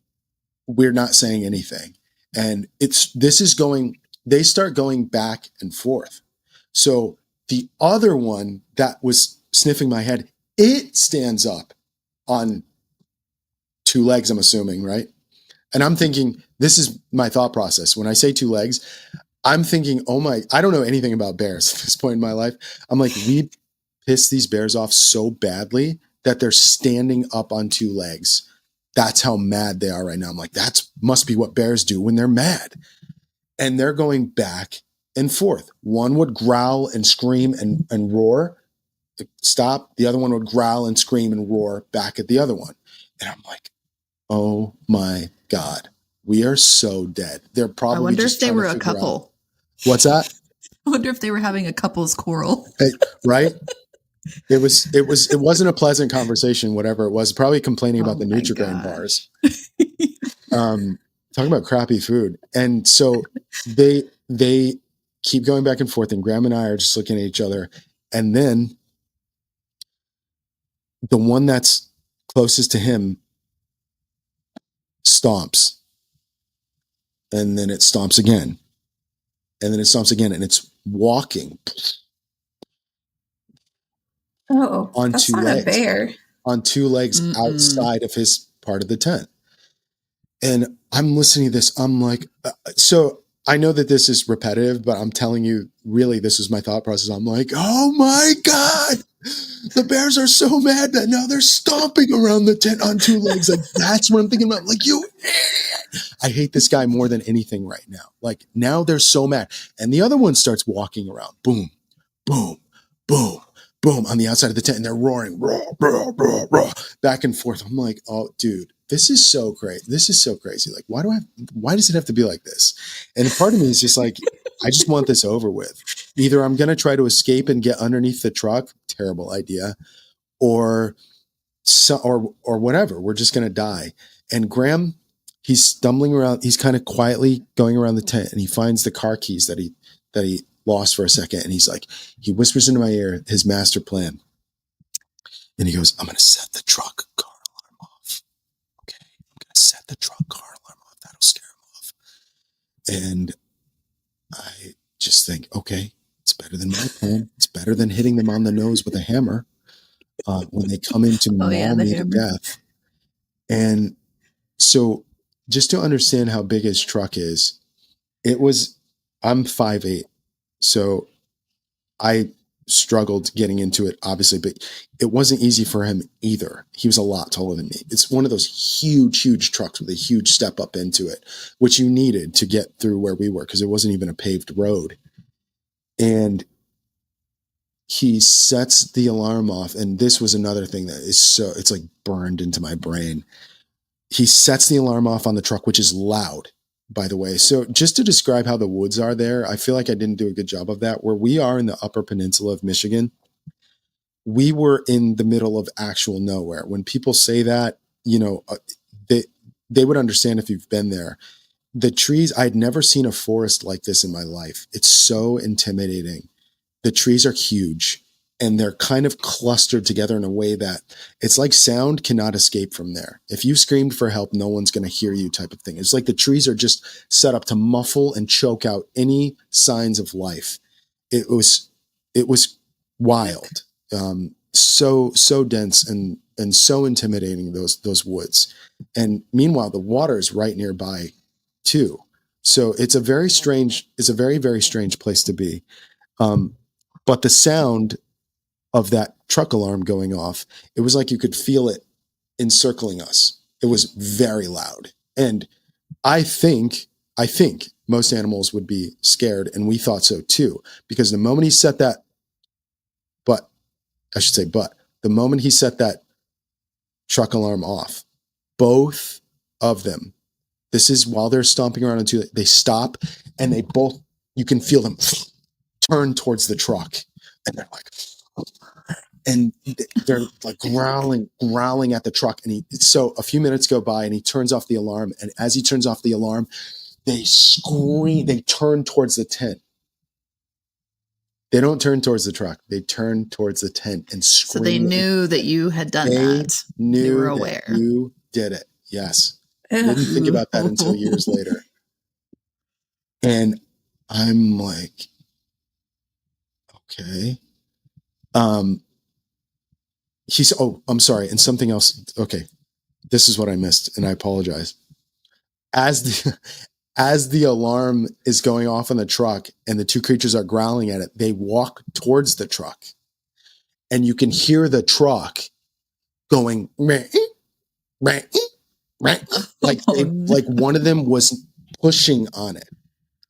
we're not saying anything. And they start going back and forth. So the other one that was sniffing my head, it stands up on 2 legs, I'm assuming, right? And I'm thinking, this is my thought process. When I say 2 legs, I'm thinking, I don't know anything about bears at this point in my life. I'm like, we pissed these bears off so badly that they're standing up on 2 legs. That's how mad they are right now. I'm like, that must be what bears do when they're mad. And they're going back and forth. One would growl and scream and roar, stop. The other one would growl and scream and roar back at the other one. And I'm like, oh my God, we are so dead. They're I probably wonder just if they trying were to a figure out. couple. What's that? I wonder if they were having a couple's quarrel. Right? It wasn't a pleasant conversation, whatever it was, probably complaining about the my Nutri-Grain gosh. bars. Talking about crappy food. And so they keep going back and forth, and Graham and I are just looking at each other. And then the one that's closest to him stomps. And then it stomps again. And then it stomps again. And it's walking Oh, on that's 2 not a legs, bear. Mm-mm. outside of his part of the tent. And I'm listening to this. I'm like, so I know that this is repetitive, but I'm telling you, really, this is my thought process. I'm like, oh my God, the bears are so mad that now they're stomping around the tent on 2 legs. Like, that's what I'm thinking about. Like, you idiot. I hate this guy more than anything right now. Like, now they're so mad. And the other one starts walking around. Boom, boom, boom, boom on the outside of the tent. And they're roaring, roar, roar, roar, roar, back and forth. I'm like, oh, dude, this is so great. This is so crazy. Like, why does it have to be like this? And part of me is just like, I just want this over with. Either I'm going to try to escape and get underneath the truck. Terrible idea. Or whatever. We're just going to die. And Graham, he's stumbling around. He's kind of quietly going around the tent, and he finds the car keys that he lost for a second. And he whispers into my ear his master plan. And he goes, I'm going to set the truck car alarm off. Okay. I'm going to set the truck car alarm off. That'll scare him off. And I just think, okay, it's better than my plan. It's better than hitting them on the nose with a hammer when they come in to maul the me to hammer. death. And so just to understand how big his truck is, I'm 5'8", so I struggled getting into it, obviously, but it wasn't easy for him either. He was a lot taller than me. It's one of those huge trucks with a huge step up into it, which you needed to get through where we were because it wasn't even a paved road. And he sets the alarm off, and this was another thing that is it's like burned into my brain. He sets the alarm off on the truck, which is loud, by the way. So just to describe how the woods are there, I feel like I didn't do a good job of that. Where we are in the Upper Peninsula of Michigan, we were in the middle of actual nowhere. When people say that, they would understand if you've been there. The trees, I'd never seen a forest like this in my life. It's so intimidating. The trees are huge and they're kind of clustered together in a way that it's like sound cannot escape from there. If you screamed for help, no one's going to hear you type of thing. It's like the trees are just set up to muffle and choke out any signs of life. It was wild. So dense and so intimidating, those woods. And meanwhile, the water is right nearby too. So it's a very, very strange place to be. But the sound of that truck alarm going off, it was like you could feel it encircling us. It was very loud. And I think most animals would be scared, and we thought so too, because the moment he set that, the moment he set that truck alarm off, both of them, this is while they're stomping around into it, they stop and you can feel them turn towards the truck, and they're like growling at the truck. And so a few minutes go by and he turns off the alarm. And as he turns off the alarm, they scream, they turn towards the tent. They don't turn towards the truck. They turn towards the tent and scream. So they knew that you had done that. They were aware. You did it. Yes. I didn't think about that until years later. And I'm like, okay. I'm sorry. And something else. Okay. This is what I missed, and I apologize. As the alarm is going off on the truck and the two creatures are growling at it, they walk towards the truck, and you can hear the truck going like one of them was pushing on it.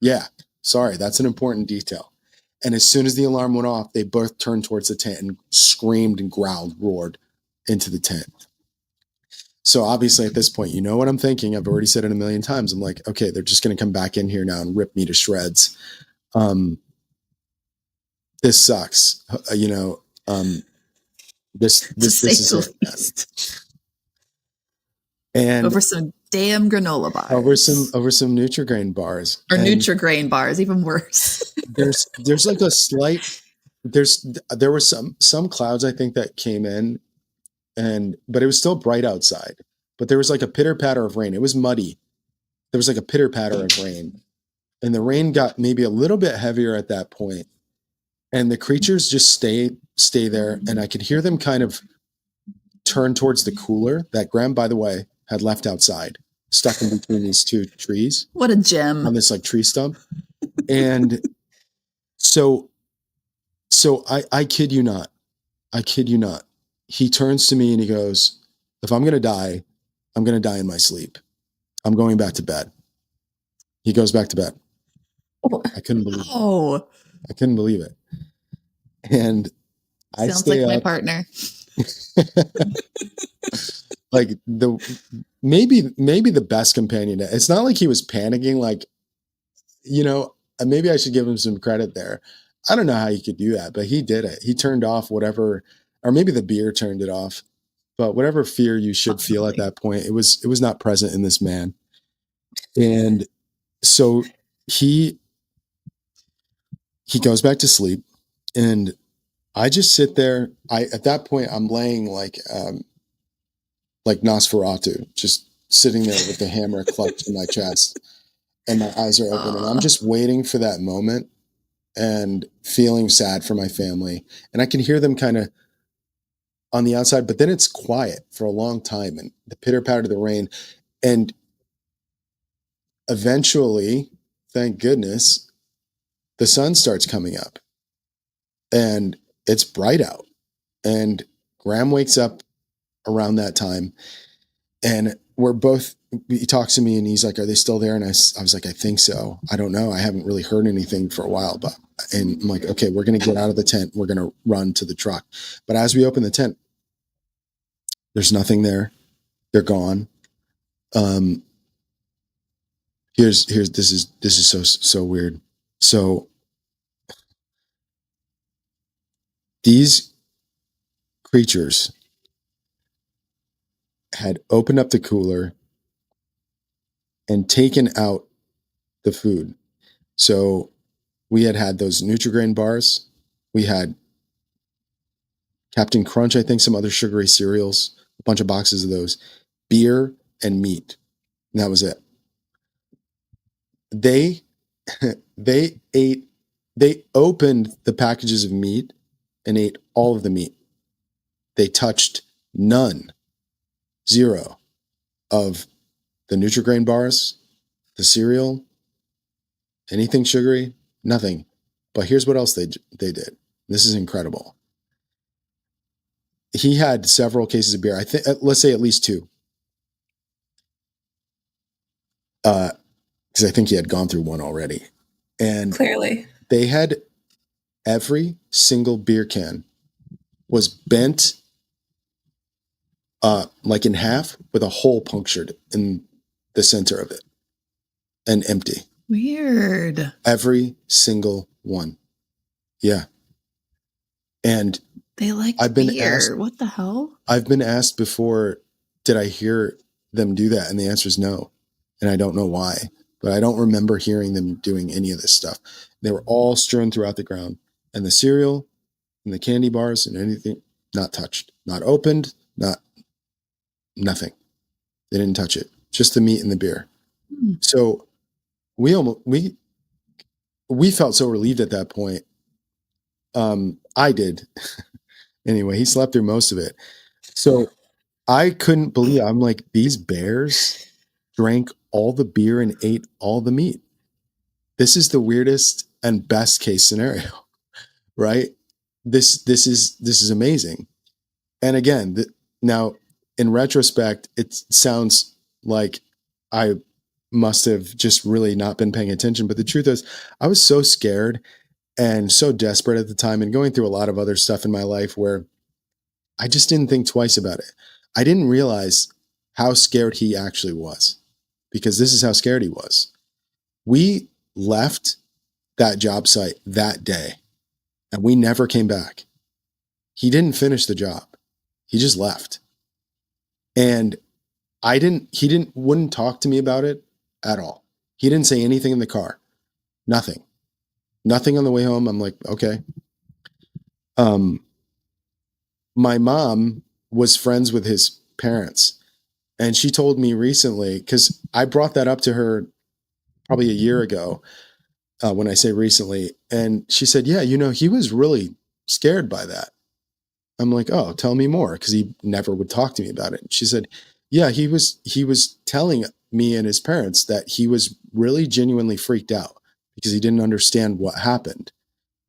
Yeah. Sorry. That's an important detail. And as soon as the alarm went off, they both turned towards the tent and screamed and growled, roared into the tent. So obviously at this point, you know what I'm thinking. I've already said it a million times. I'm like, okay, they're just going to come back in here now and rip me to shreds. This sucks. This is it. And over some damn granola bars. Over some Nutri-Grain bars. Or Nutri-Grain bars, even worse. there's like a slight there were some clouds I think that came in, but it was still bright outside. But there was like a pitter patter of rain. It was muddy. There was like a pitter patter of rain. And the rain got maybe a little bit heavier at that point. And the creatures just stay there. And I could hear them kind of turn towards the cooler that Graham, by the way, had left outside, stuck in between these two trees. What a gem. On this like tree stump. And so I kid you not. He turns to me and he goes, if I'm going to die, I'm going to die in my sleep. I'm going back to bed. He goes back to bed. I couldn't believe it. I couldn't believe it. And I sounds like my partner. Like maybe the best companion. It's not like he was panicking, like, maybe I should give him some credit there. I don't know how he could do that, but he did it. He turned off whatever, or maybe the beer turned it off, but whatever fear you should feel at that point, it was not present in this man. And so he goes back to sleep, and I just sit there. At that point, I'm laying like Nosferatu, just sitting there with the hammer clutched in my chest, and my eyes are open, and I'm just waiting for that moment and feeling sad for my family. And I can hear them kind of on the outside, but then it's quiet for a long time and the pitter patter of the rain. And eventually, thank goodness, the sun starts coming up and it's bright out. And Graham wakes up around that time and he talks to me and he's like, are they still there? And I was like, I think so. I don't know. I haven't really heard anything for a while, and I'm like, okay, we're going to get out of the tent. We're going to run to the truck. But as we open the tent, there's nothing there. They're gone. This is so weird. So these creatures had opened up the cooler and taken out the food. So we had those Nutri-Grain bars. We had Captain Crunch, I think, some other sugary cereals, a bunch of boxes of those, beer and meat. And that was it. They they opened the packages of meat and ate all of the meat. They touched none, zero of the Nutri-Grain bars, the cereal, anything sugary, nothing. But here's what else they did. This is incredible. He had several cases of beer. I think, let's say at least two. Because I think he had gone through one already. And Clearly. they had every single beer can was bent like in half with a hole punctured in the center of it and empty. Weird. Every single one. Yeah. And they like beer. Asked, what the hell? I've been asked before, did I hear them do that? And the answer is no. And I don't know why, but I don't remember hearing them doing any of this stuff. They were all strewn throughout the ground, and the cereal and the candy bars and anything not touched, not opened, nothing. They didn't touch it. Just the meat and the beer. So we felt so relieved at that point. I did. Anyway, he slept through most of it. So I couldn't believe it. I'm like, these bears drank all the beer and ate all the meat. This is the weirdest and best case scenario, right? This is amazing. And again, now in retrospect, it sounds like I must have just really not been paying attention. But the truth is, I was so scared and so desperate at the time and going through a lot of other stuff in my life where I just didn't think twice about it. I didn't realize how scared he actually was, because this is how scared he was. We left that job site that day and we never came back. He didn't finish the job. He just left. And he wouldn't talk to me about it at all. He didn't say anything in the car. Nothing on the way home. I'm like, okay. My mom was friends with his parents, and she told me recently, because I brought that up to her probably a year ago, when I say recently, and she said, yeah, he was really scared by that. I'm like, oh, tell me more, because he never would talk to me about it. She said, yeah, he was telling me and his parents that he was really genuinely freaked out because he didn't understand what happened,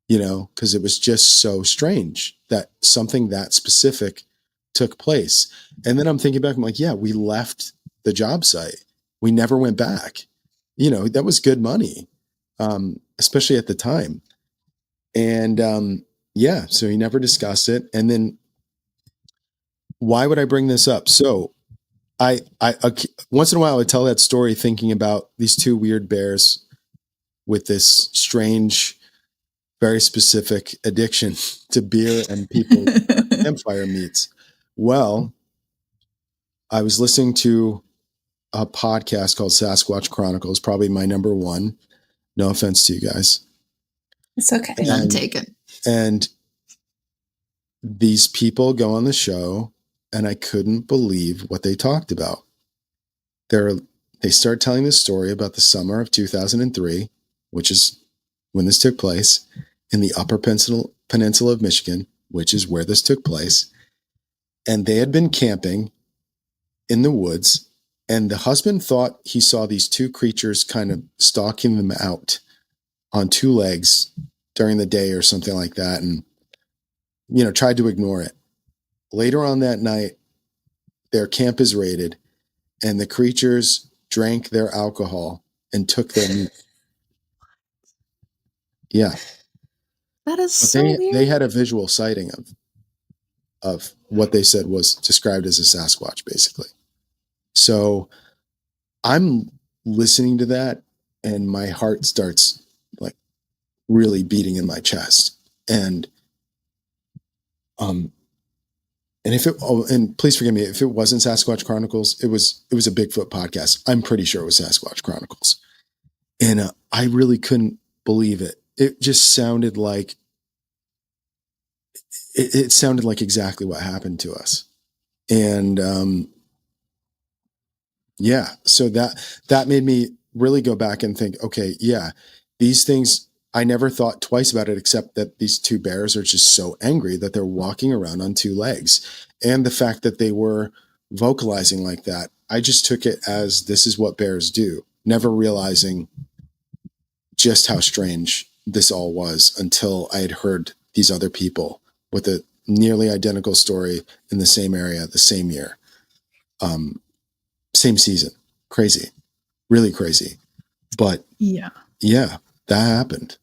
because it was just so strange that something that specific took place. And then I'm thinking back, I'm like, yeah, we left the job site. We never went back. That was good money, especially at the time. And yeah, so he never discussed it. And then why would I bring this up? So I once in a while I tell that story thinking about these two weird bears with this strange, very specific addiction to beer and people campfire meats. Well, I was listening to a podcast called Sasquatch Chronicles, probably my number one. No offense to you guys. It's okay. None taken. And these people go on the show, and I couldn't believe what they talked about. They start telling this story about the summer of 2003, which is when this took place in the Upper Peninsula of Michigan, which is where this took place. And they had been camping in the woods, and the husband thought he saw these two creatures kind of stalking them out on two legs during the day or something like that, and tried to ignore it. Later on that night, their camp is raided, and the creatures drank their alcohol and took their meat. Yeah. That is But so they weird. had a visual sighting of what they said was described as a Sasquatch, basically. So I'm listening to that, and my heart starts like really beating in my chest. And and please forgive me if it wasn't Sasquatch Chronicles, it was a Bigfoot podcast. I'm pretty sure it was Sasquatch Chronicles, and I really couldn't believe it. It just sounded like it sounded like exactly what happened to us, and yeah, so that made me really go back and think, okay, yeah, these things, I never thought twice about it, except that these two bears are just so angry that they're walking around on two legs. And the fact that they were vocalizing like that, I just took it as this is what bears do, never realizing just how strange this all was until I had heard these other people with a nearly identical story in the same area, the same year. Same season. Crazy. Really crazy. But Yeah. yeah, that happened.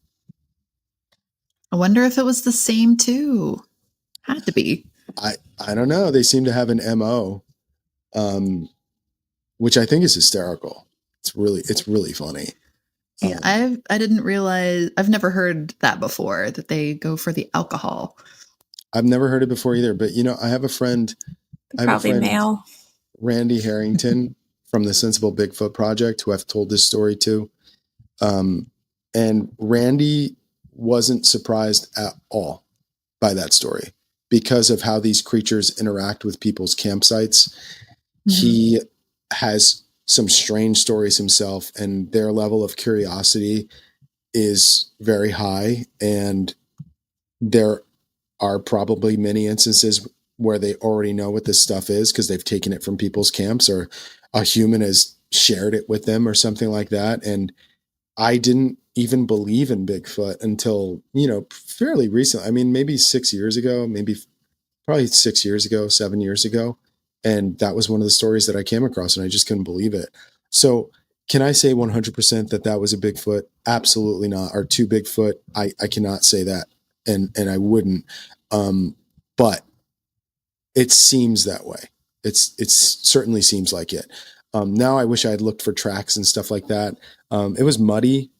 I wonder if it was the same too. Had to be. I don't know. They seem to have an MO, which I think is hysterical. It's really funny. Yeah, I didn't realize, I've never heard that before, that they go for the alcohol. I've never heard it before either, but I have a friend, Probably male. Randy Harrington from the Sensible Bigfoot Project, who I've told this story to. And Randy wasn't surprised at all by that story because of how these creatures interact with people's campsites. Mm-hmm. He has some strange stories himself, and their level of curiosity is very high. And there are probably many instances where they already know what this stuff is because they've taken it from people's camps, or a human has shared it with them or something like that. And I didn't even believe in Bigfoot until, fairly recently. I mean, maybe 6 years ago, probably 6 years ago, 7 years ago. And that was one of the stories that I came across, and I just couldn't believe it. So can I say 100% that was a Bigfoot? Absolutely not. Or two Bigfoot? I cannot say that. And I wouldn't. But it seems that way. It certainly seems like it. Now I wish I had looked for tracks and stuff like that. It was muddy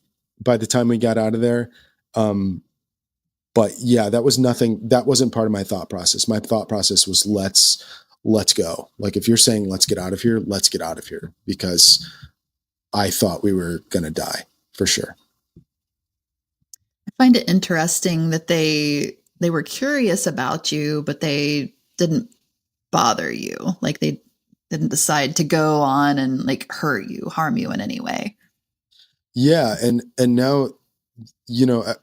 by the time we got out of there. But yeah, that was nothing. That wasn't part of my thought process. My thought process was let's go. Like, if you're saying let's get out of here, let's get out of here, because I thought we were going to die for sure. I find it interesting that they were curious about you, but they didn't bother you. Like, they didn't decide to go on and like harm you in any way. Yeah. And now, the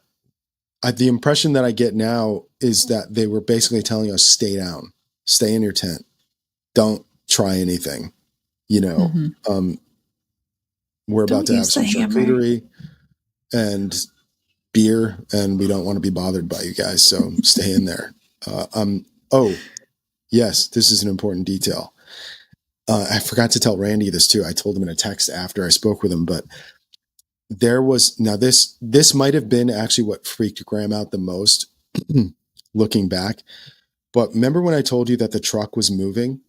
impression that I get now is that they were basically telling us, stay down, stay in your tent. Don't try anything, Mm-hmm. We're about to have some charcuterie and beer, and we don't want to be bothered by you guys. So stay in there. Oh yes, this is an important detail. I forgot to tell Randy this too. I told him in a text after I spoke with him, but there was, this might have been actually what freaked Graham out the most looking back. But remember when I told you that the truck was moving?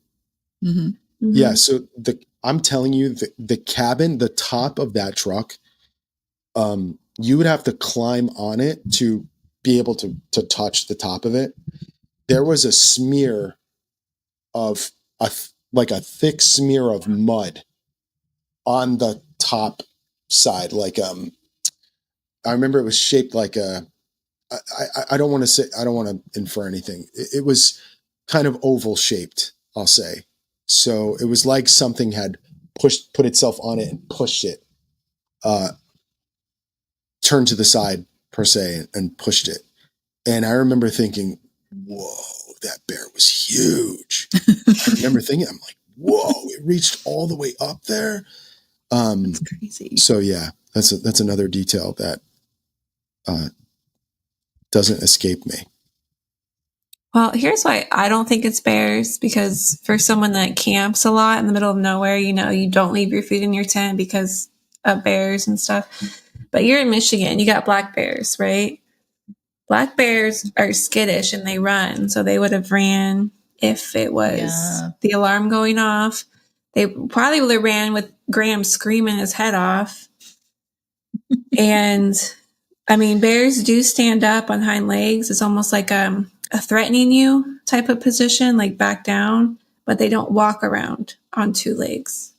Mm-hmm. Mm-hmm. Yeah. So I'm telling you, the cabin, the top of that truck, you would have to climb on it to be able to touch the top of it. There was a smear of a thick smear of mud on the top side. Like, I remember it was shaped like I don't want to infer anything. It was kind of oval shaped, I'll say. So it was like something had put itself on it and pushed it, turned to the side per se and pushed it. And I remember thinking, whoa, that bear was huge. I remember thinking, I'm like, whoa, it reached all the way up there. That's crazy. So yeah, that's another detail that doesn't escape me. Well, here's why I don't think it's bears, because for someone that camps a lot in the middle of nowhere, you don't leave your food in your tent because of bears and stuff. But you're in Michigan, you got black bears, right? Black bears are skittish and they run. So they would have ran if it was the alarm going off. They probably would have ran with Graham screaming his head off. And I mean, bears do stand up on hind legs. It's almost like a threatening you type of position, like back down, but they don't walk around on two legs.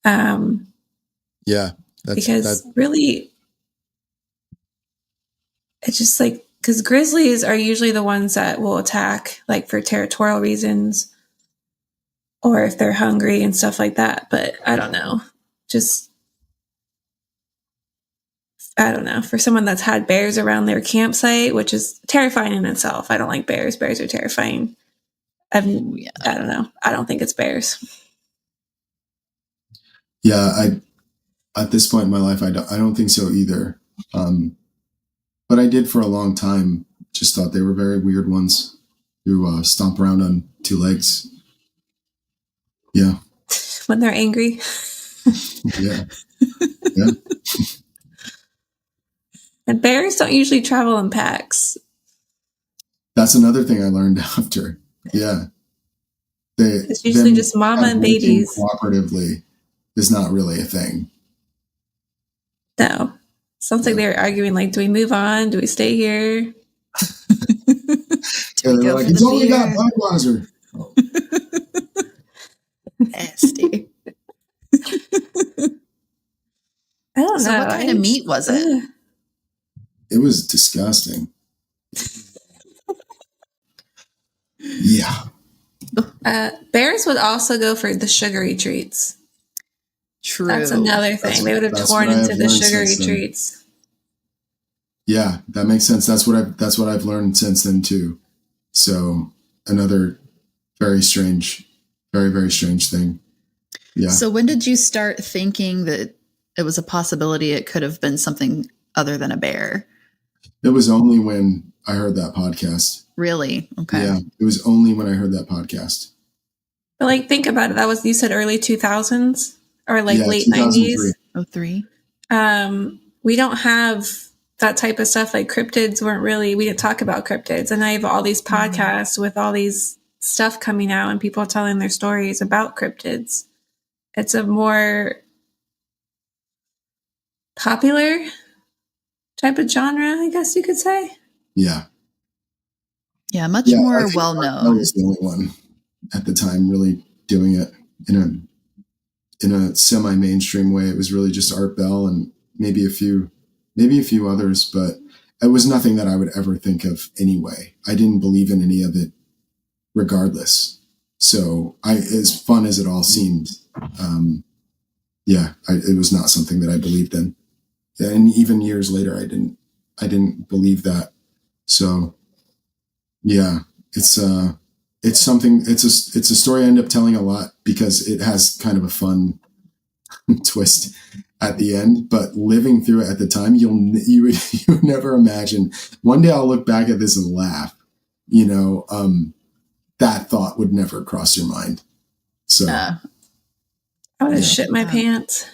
Yeah. Because really, it's just like, because grizzlies are usually the ones that will attack, like for territorial reasons, or if they're hungry and stuff like that. But I don't know. I don't know. For someone that's had bears around their campsite, which is terrifying in itself. I don't like bears. Bears are terrifying. I don't know. I don't think it's bears. Yeah, at this point in my life, I don't think so either. But I did for a long time. Just thought they were very weird ones who stomp around on two legs. Yeah. When they're angry. Yeah. Yeah. And bears don't usually travel in packs. That's another thing I learned after. Yeah. It's usually just mama and babies. Cooperatively is not really a thing. No. Sounds like they were arguing, like, do we move on? Do we stay here? They're like, it's only got Budweiser. Oh. Nasty. I don't know. What kind of meat was it? It was disgusting. Yeah. Bears would also go for the sugary treats. True. That's another thing. They would have torn into the sugary treats. Yeah, that makes sense. That's what I've learned since then too. So another very strange, very, very strange thing. Yeah. So when did you start thinking that it was a possibility it could have been something other than a bear? It was only when I heard that podcast. Really? Okay. Yeah. It was only when I heard that podcast. But like, think about it. That was, you said early 2000s or like late 90s. 03. We don't have that type of stuff. Like cryptids we didn't talk about cryptids. And I have all these podcasts with all these stuff coming out and people telling their stories about cryptids. It's a more popular type of genre, I guess you could say. Yeah. Yeah, much more well known. I was the only one at the time really doing it in a semi-mainstream way. It was really just Art Bell and maybe a few others, but it was nothing that I would ever think of anyway. I didn't believe in any of it regardless. So as fun as it all seemed, it was not something that I believed in. And even years later, I didn't believe that. So yeah, it's a story I end up telling a lot because it has kind of a fun twist at the end, but living through it at the time, you would never imagine. One day I'll look back at this and laugh, that thought would never cross your mind. So I would have shit my pants.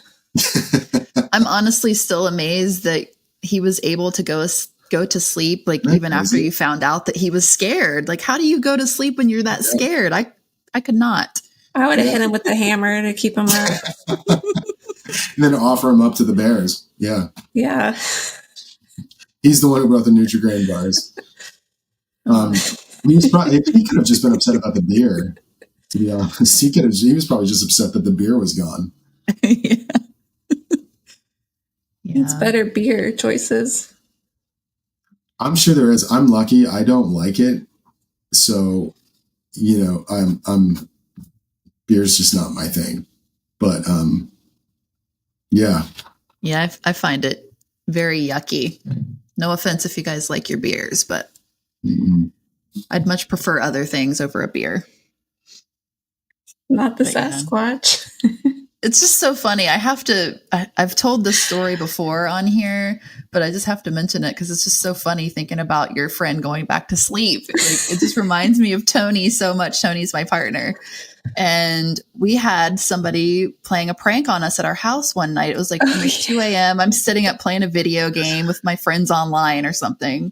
I'm honestly still amazed that he was able to go to sleep, like even after you found out that he was scared. Like, how do you go to sleep when you're that scared? I could not. I would have hit him with the hammer to keep him up. And then offer him up to the bears. Yeah. Yeah. He's the one who brought the Nutri-Grain bars. He could have just been upset about the beer, to be honest. He was probably just upset that the beer was gone. Yeah. It's better beer choices. I'm sure there is. I'm lucky. I don't like it. So, beer's just not my thing. But, yeah. Yeah, I find it very yucky. No offense if you guys like your beers, but I'd much prefer other things over a beer. Not the But yeah. Sasquatch. It's just so funny. I've told this story before on here, but I just have to mention it because it's just so funny thinking about your friend going back to sleep. Like, it just reminds me of Tony so much. Tony's my partner. And we had somebody playing a prank on us at our house one night. It was like almost 2 a.m. I'm sitting up playing a video game with my friends online or something.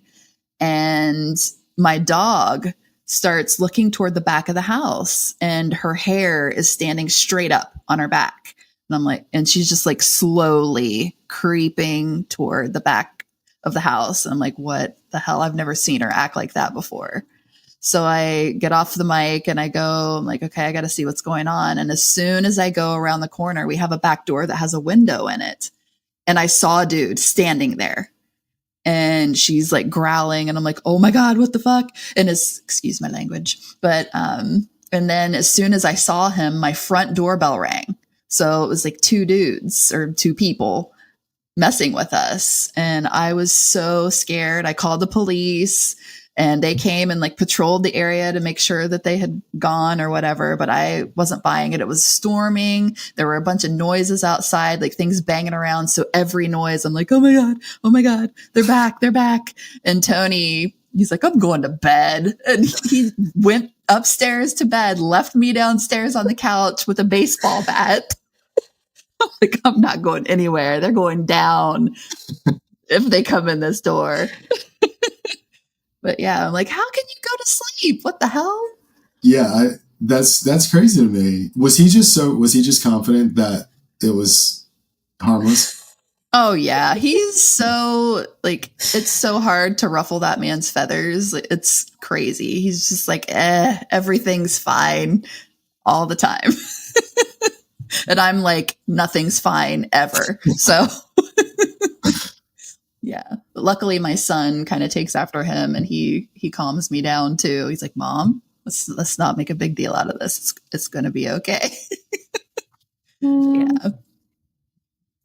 And my dog starts looking toward the back of the house and her hair is standing straight up on her back. And I'm like, and she's just like slowly creeping toward the back of the house. And I'm like, what the hell? I've never seen her act like that before. So I get off the mic and I go, I'm like, okay, I got to see what's going on. And as soon as I go around the corner, we have a back door that has a window in it. And I saw a dude standing there. And she's like growling and I'm like, oh my God, what the fuck? And excuse my language. But, and then as soon as I saw him, my front doorbell rang. So it was like two dudes or two people messing with us. And I was so scared. I called the police and they came and like patrolled the area to make sure that they had gone or whatever. But I wasn't buying it. It was storming. There were a bunch of noises outside, like things banging around. So every noise, I'm like, oh my God, they're back. And Tony, he's like, I'm going to bed. And he went upstairs to bed, left me downstairs on the couch with a baseball bat. I'm like, I'm not going anywhere. They're going down if they come in this door. But yeah, I'm like, how can you go to sleep? What the hell? Yeah, that's crazy to me. Was he just confident that it was harmless? Oh yeah, he's so like, it's so hard to ruffle that man's feathers. It's crazy. He's just like, everything's fine all the time. And I'm like, nothing's fine ever. So yeah. But luckily my son kind of takes after him and he calms me down too. He's like, Mom, let's not make a big deal out of this. It's going to be okay. Yeah.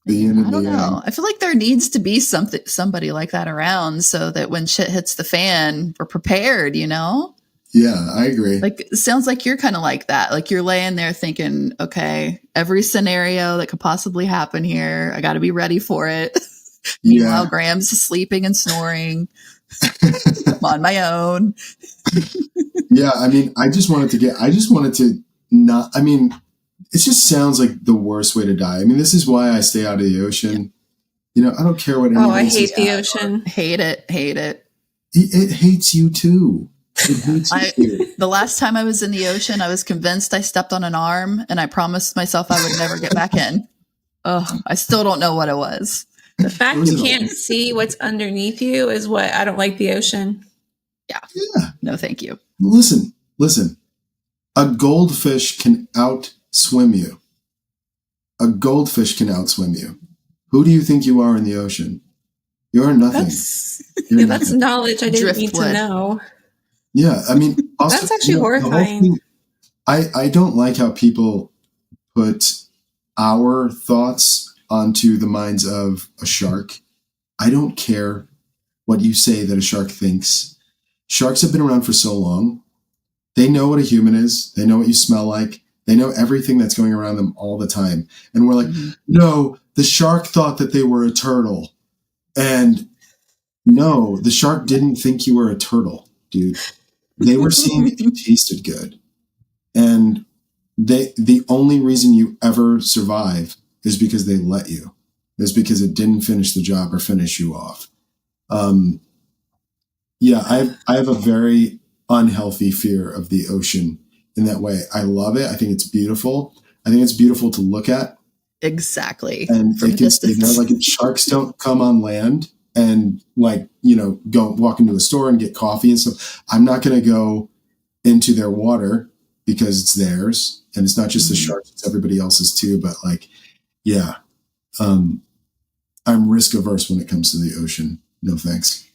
I don't know. I feel like there needs to be somebody like that around so that when shit hits the fan, we're prepared, you know? Yeah, I agree. Like, it sounds like you're kind of like that. Like you're laying there thinking, okay, every scenario that could possibly happen here, I got to be ready for it. Meanwhile, Graham's sleeping and snoring. I'm on my own. Yeah, I mean, I just wanted to not, I mean, it just sounds like the worst way to die. I mean, this is why I stay out of the ocean. You know, I don't care what anyone I hate the ocean. Hate it. It hates you too. It hates you too. The last time I was in the ocean, I was convinced I stepped on an arm and I promised myself I would never get back in. Oh, I still don't know what it was. The fact you can't see what's underneath you is what I don't like the ocean. Yeah. No, thank you. Listen. A goldfish can outswim you. Who do you think you are in the ocean? You are nothing. That's knowledge I didn't need to know. Yeah, I mean, also, that's actually horrifying. I don't like how people put our thoughts onto the minds of a shark. I don't care what you say that a shark thinks. Sharks have been around for so long. They know what a human is. They know what you smell like. They know everything that's going around them all the time. And we're like, no, the shark thought that they were a turtle. And no, the shark didn't think you were a turtle, dude. They were seeing if you tasted good. And the only reason you ever survive is because they let you. Is because it didn't finish the job or finish you off. Yeah, I have a very unhealthy fear of the ocean in that way. I love it. I think it's beautiful. I think it's beautiful to look at. Exactly. And it can, like sharks don't come on land and like, go walk into a store and get coffee and stuff. I'm not going to go into their water because it's theirs. And it's not just the sharks, it's everybody else's too. But like, yeah, I'm risk averse when it comes to the ocean. No thanks.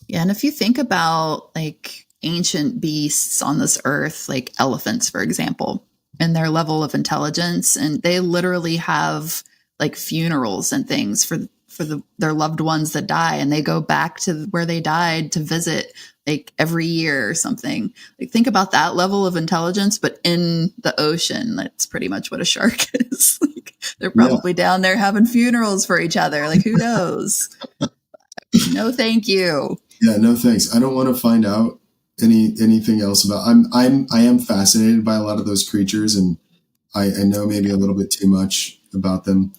Yeah. And if you think about like ancient beasts on this earth, like elephants, for example, and their level of intelligence, and they literally have like funerals and things for for their loved ones that die, and they go back to where they died to visit like every year or something. Like, think about that level of intelligence, but in the ocean. That's pretty much what a shark is. Like, they're probably down there having funerals for each other. Like, who knows? No, thank you. Yeah, no thanks. I don't want to find out anything else about. I am fascinated by a lot of those creatures, and I know maybe a little bit too much about them.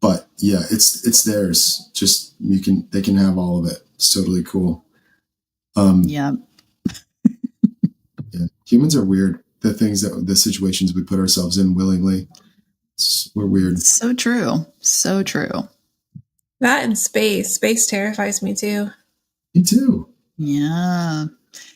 But yeah, it's theirs. Just they can have all of it. It's totally cool. Yeah. Yeah. Humans are weird. The situations we put ourselves in willingly. We're weird. So true. So true. That and space. Space terrifies me too. Me too. Yeah.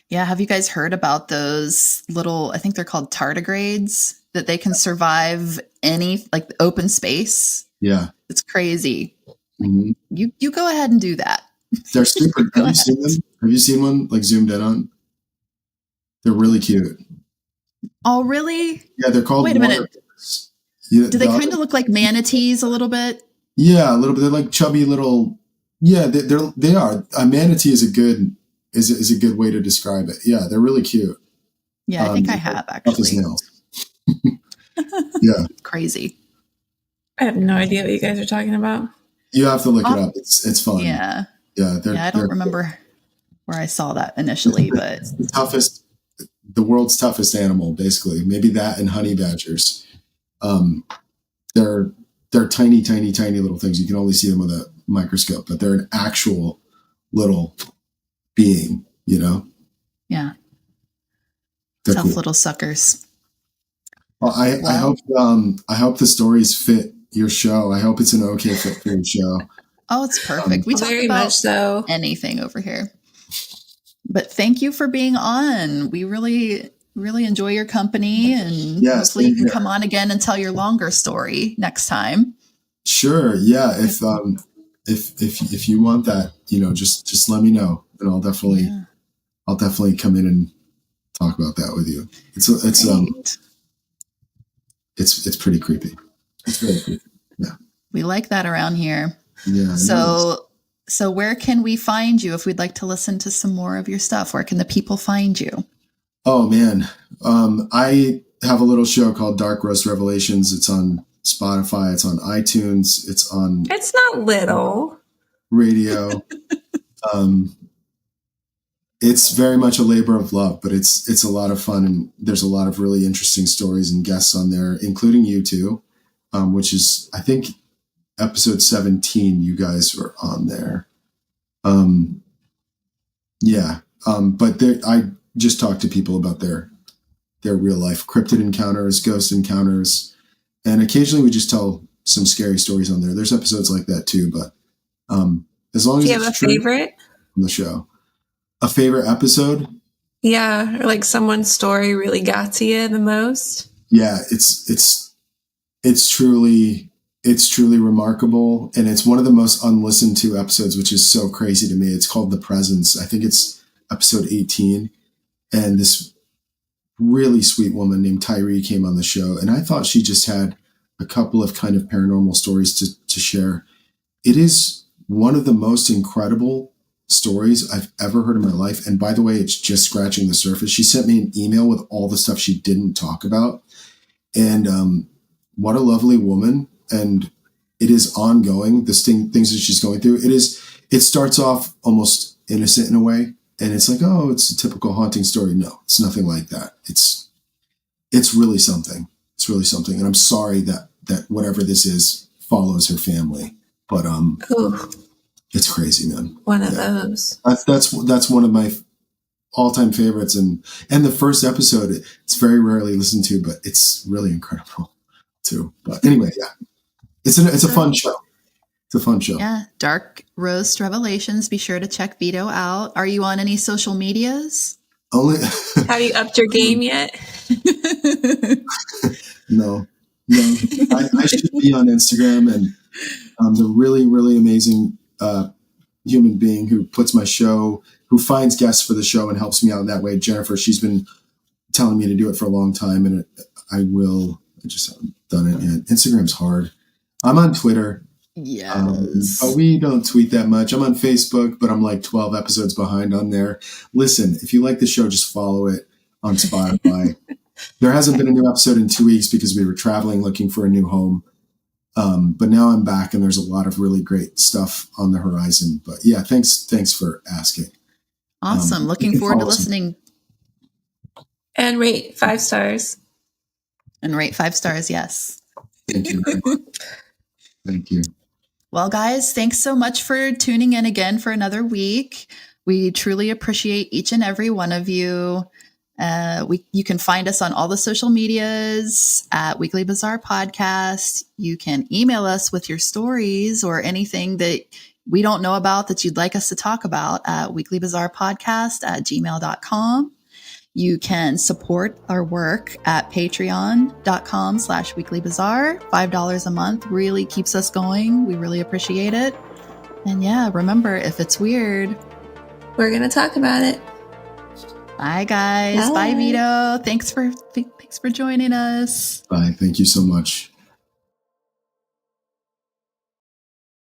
Yeah. Have you guys heard about those little, I think they're called tardigrades, that they can survive any like open space? Yeah. It's crazy. Mm-hmm. You go ahead and do that. They're super. Have you seen them? Have you seen one like zoomed in on? They're really cute. Oh, really? Yeah, they're called. Wait a minute. Yeah, do they kind of look like manatees a little bit? Yeah, a little bit. They're like chubby little. Yeah, they are. A manatee is a good way to describe it. Yeah, they're really cute. Yeah, I think I have actually. Yeah, crazy. I have no idea what you guys are talking about. You have to look it up. It's fun. Yeah. Yeah. I don't remember where I saw that initially, but the world's toughest animal, basically. Maybe that and honey badgers. They're tiny, tiny, tiny little things. You can only see them with a microscope, but they're an actual little being, you know? Yeah. They're Tough cool. little suckers. Well, I hope the stories fit your show. I hope it's an okay fit for your show. Oh, it's perfect. We talk very about much so. Anything over here. But thank you for being on. We really, really enjoy your company, and hopefully you can come on again and tell your longer story next time. Sure. Yeah. If you want that, just let me know, and I'll definitely come in and talk about that with you. It's pretty creepy. It's very creepy. Yeah. We like that around here. Yeah. So where can we find you if we'd like to listen to some more of your stuff? Where can the people find you? Oh man. I have a little show called Dark Roast Revelations. It's on Spotify. It's on iTunes. It's not little. Radio. It's very much a labor of love, but it's a lot of fun, and there's a lot of really interesting stories and guests on there, including you two, which is, I think, episode 17. You guys were on there. But I just talk to people about their real life cryptid encounters, ghost encounters, and occasionally we just tell some scary stories on there. There's episodes like that too, but as long as do you have a favorite from the show. A favorite episode? Yeah, or like someone's story really got to you the most. Yeah, it's truly remarkable, and it's one of the most unlistened to episodes, which is so crazy to me. It's called The Presence. I think it's episode 18, and this really sweet woman named Tyree came on the show, and I thought she just had a couple of kind of paranormal stories to share. It is one of the most incredible stories I've ever heard in my life. And by the way, it's just scratching the surface. She sent me an email with all the stuff she didn't talk about. And what a lovely woman. And it is ongoing, things that she's going through. It starts off almost innocent in a way. And it's like, oh, it's a typical haunting story. No, it's nothing like that. It's really something. It's really something. And I'm sorry that whatever this is follows her family. But Ooh. It's crazy, man. One of those. That's one of my all-time favorites, and the first episode, it's very rarely listened to, but it's really incredible too. But anyway, yeah, it's a fun show. It's a fun show. Yeah, Dark Roast Revelations. Be sure to check Vito out. Are you on any social medias? Only. Have you upped your game yet? No. I should be on Instagram, and the really, really amazing human being who puts my show, who finds guests for the show and helps me out in that way. Jennifer, she's been telling me to do it for a long time, and I just haven't done it yet. Instagram's hard. I'm on Twitter. Yes. But we don't tweet that much. I'm on Facebook, but I'm like 12 episodes behind on there. Listen, if you like the show, just follow it on Spotify. There hasn't been a new episode in 2 weeks because we were traveling looking for a new home. But now I'm back and there's a lot of really great stuff on the horizon. But yeah, thanks for asking. Awesome. Looking forward to listening. And rate 5 stars. And rate 5 stars, yes. Thank you very much. Thank you. Well, guys, thanks so much for tuning in again for another week. We truly appreciate each and every one of you. You can find us on all the social medias at Weekly Bazaar Podcast. You can email us with your stories or anything that we don't know about that you'd like us to talk about at weeklybazaarpodcast@gmail.com. You can support our work at patreon.com/weeklybazaar. $5 a month really keeps us going. We really appreciate it. And yeah, remember, if it's weird, we're going to talk about it. Bye, guys. Bye, Vito. Thanks for joining us. Bye. Thank you so much.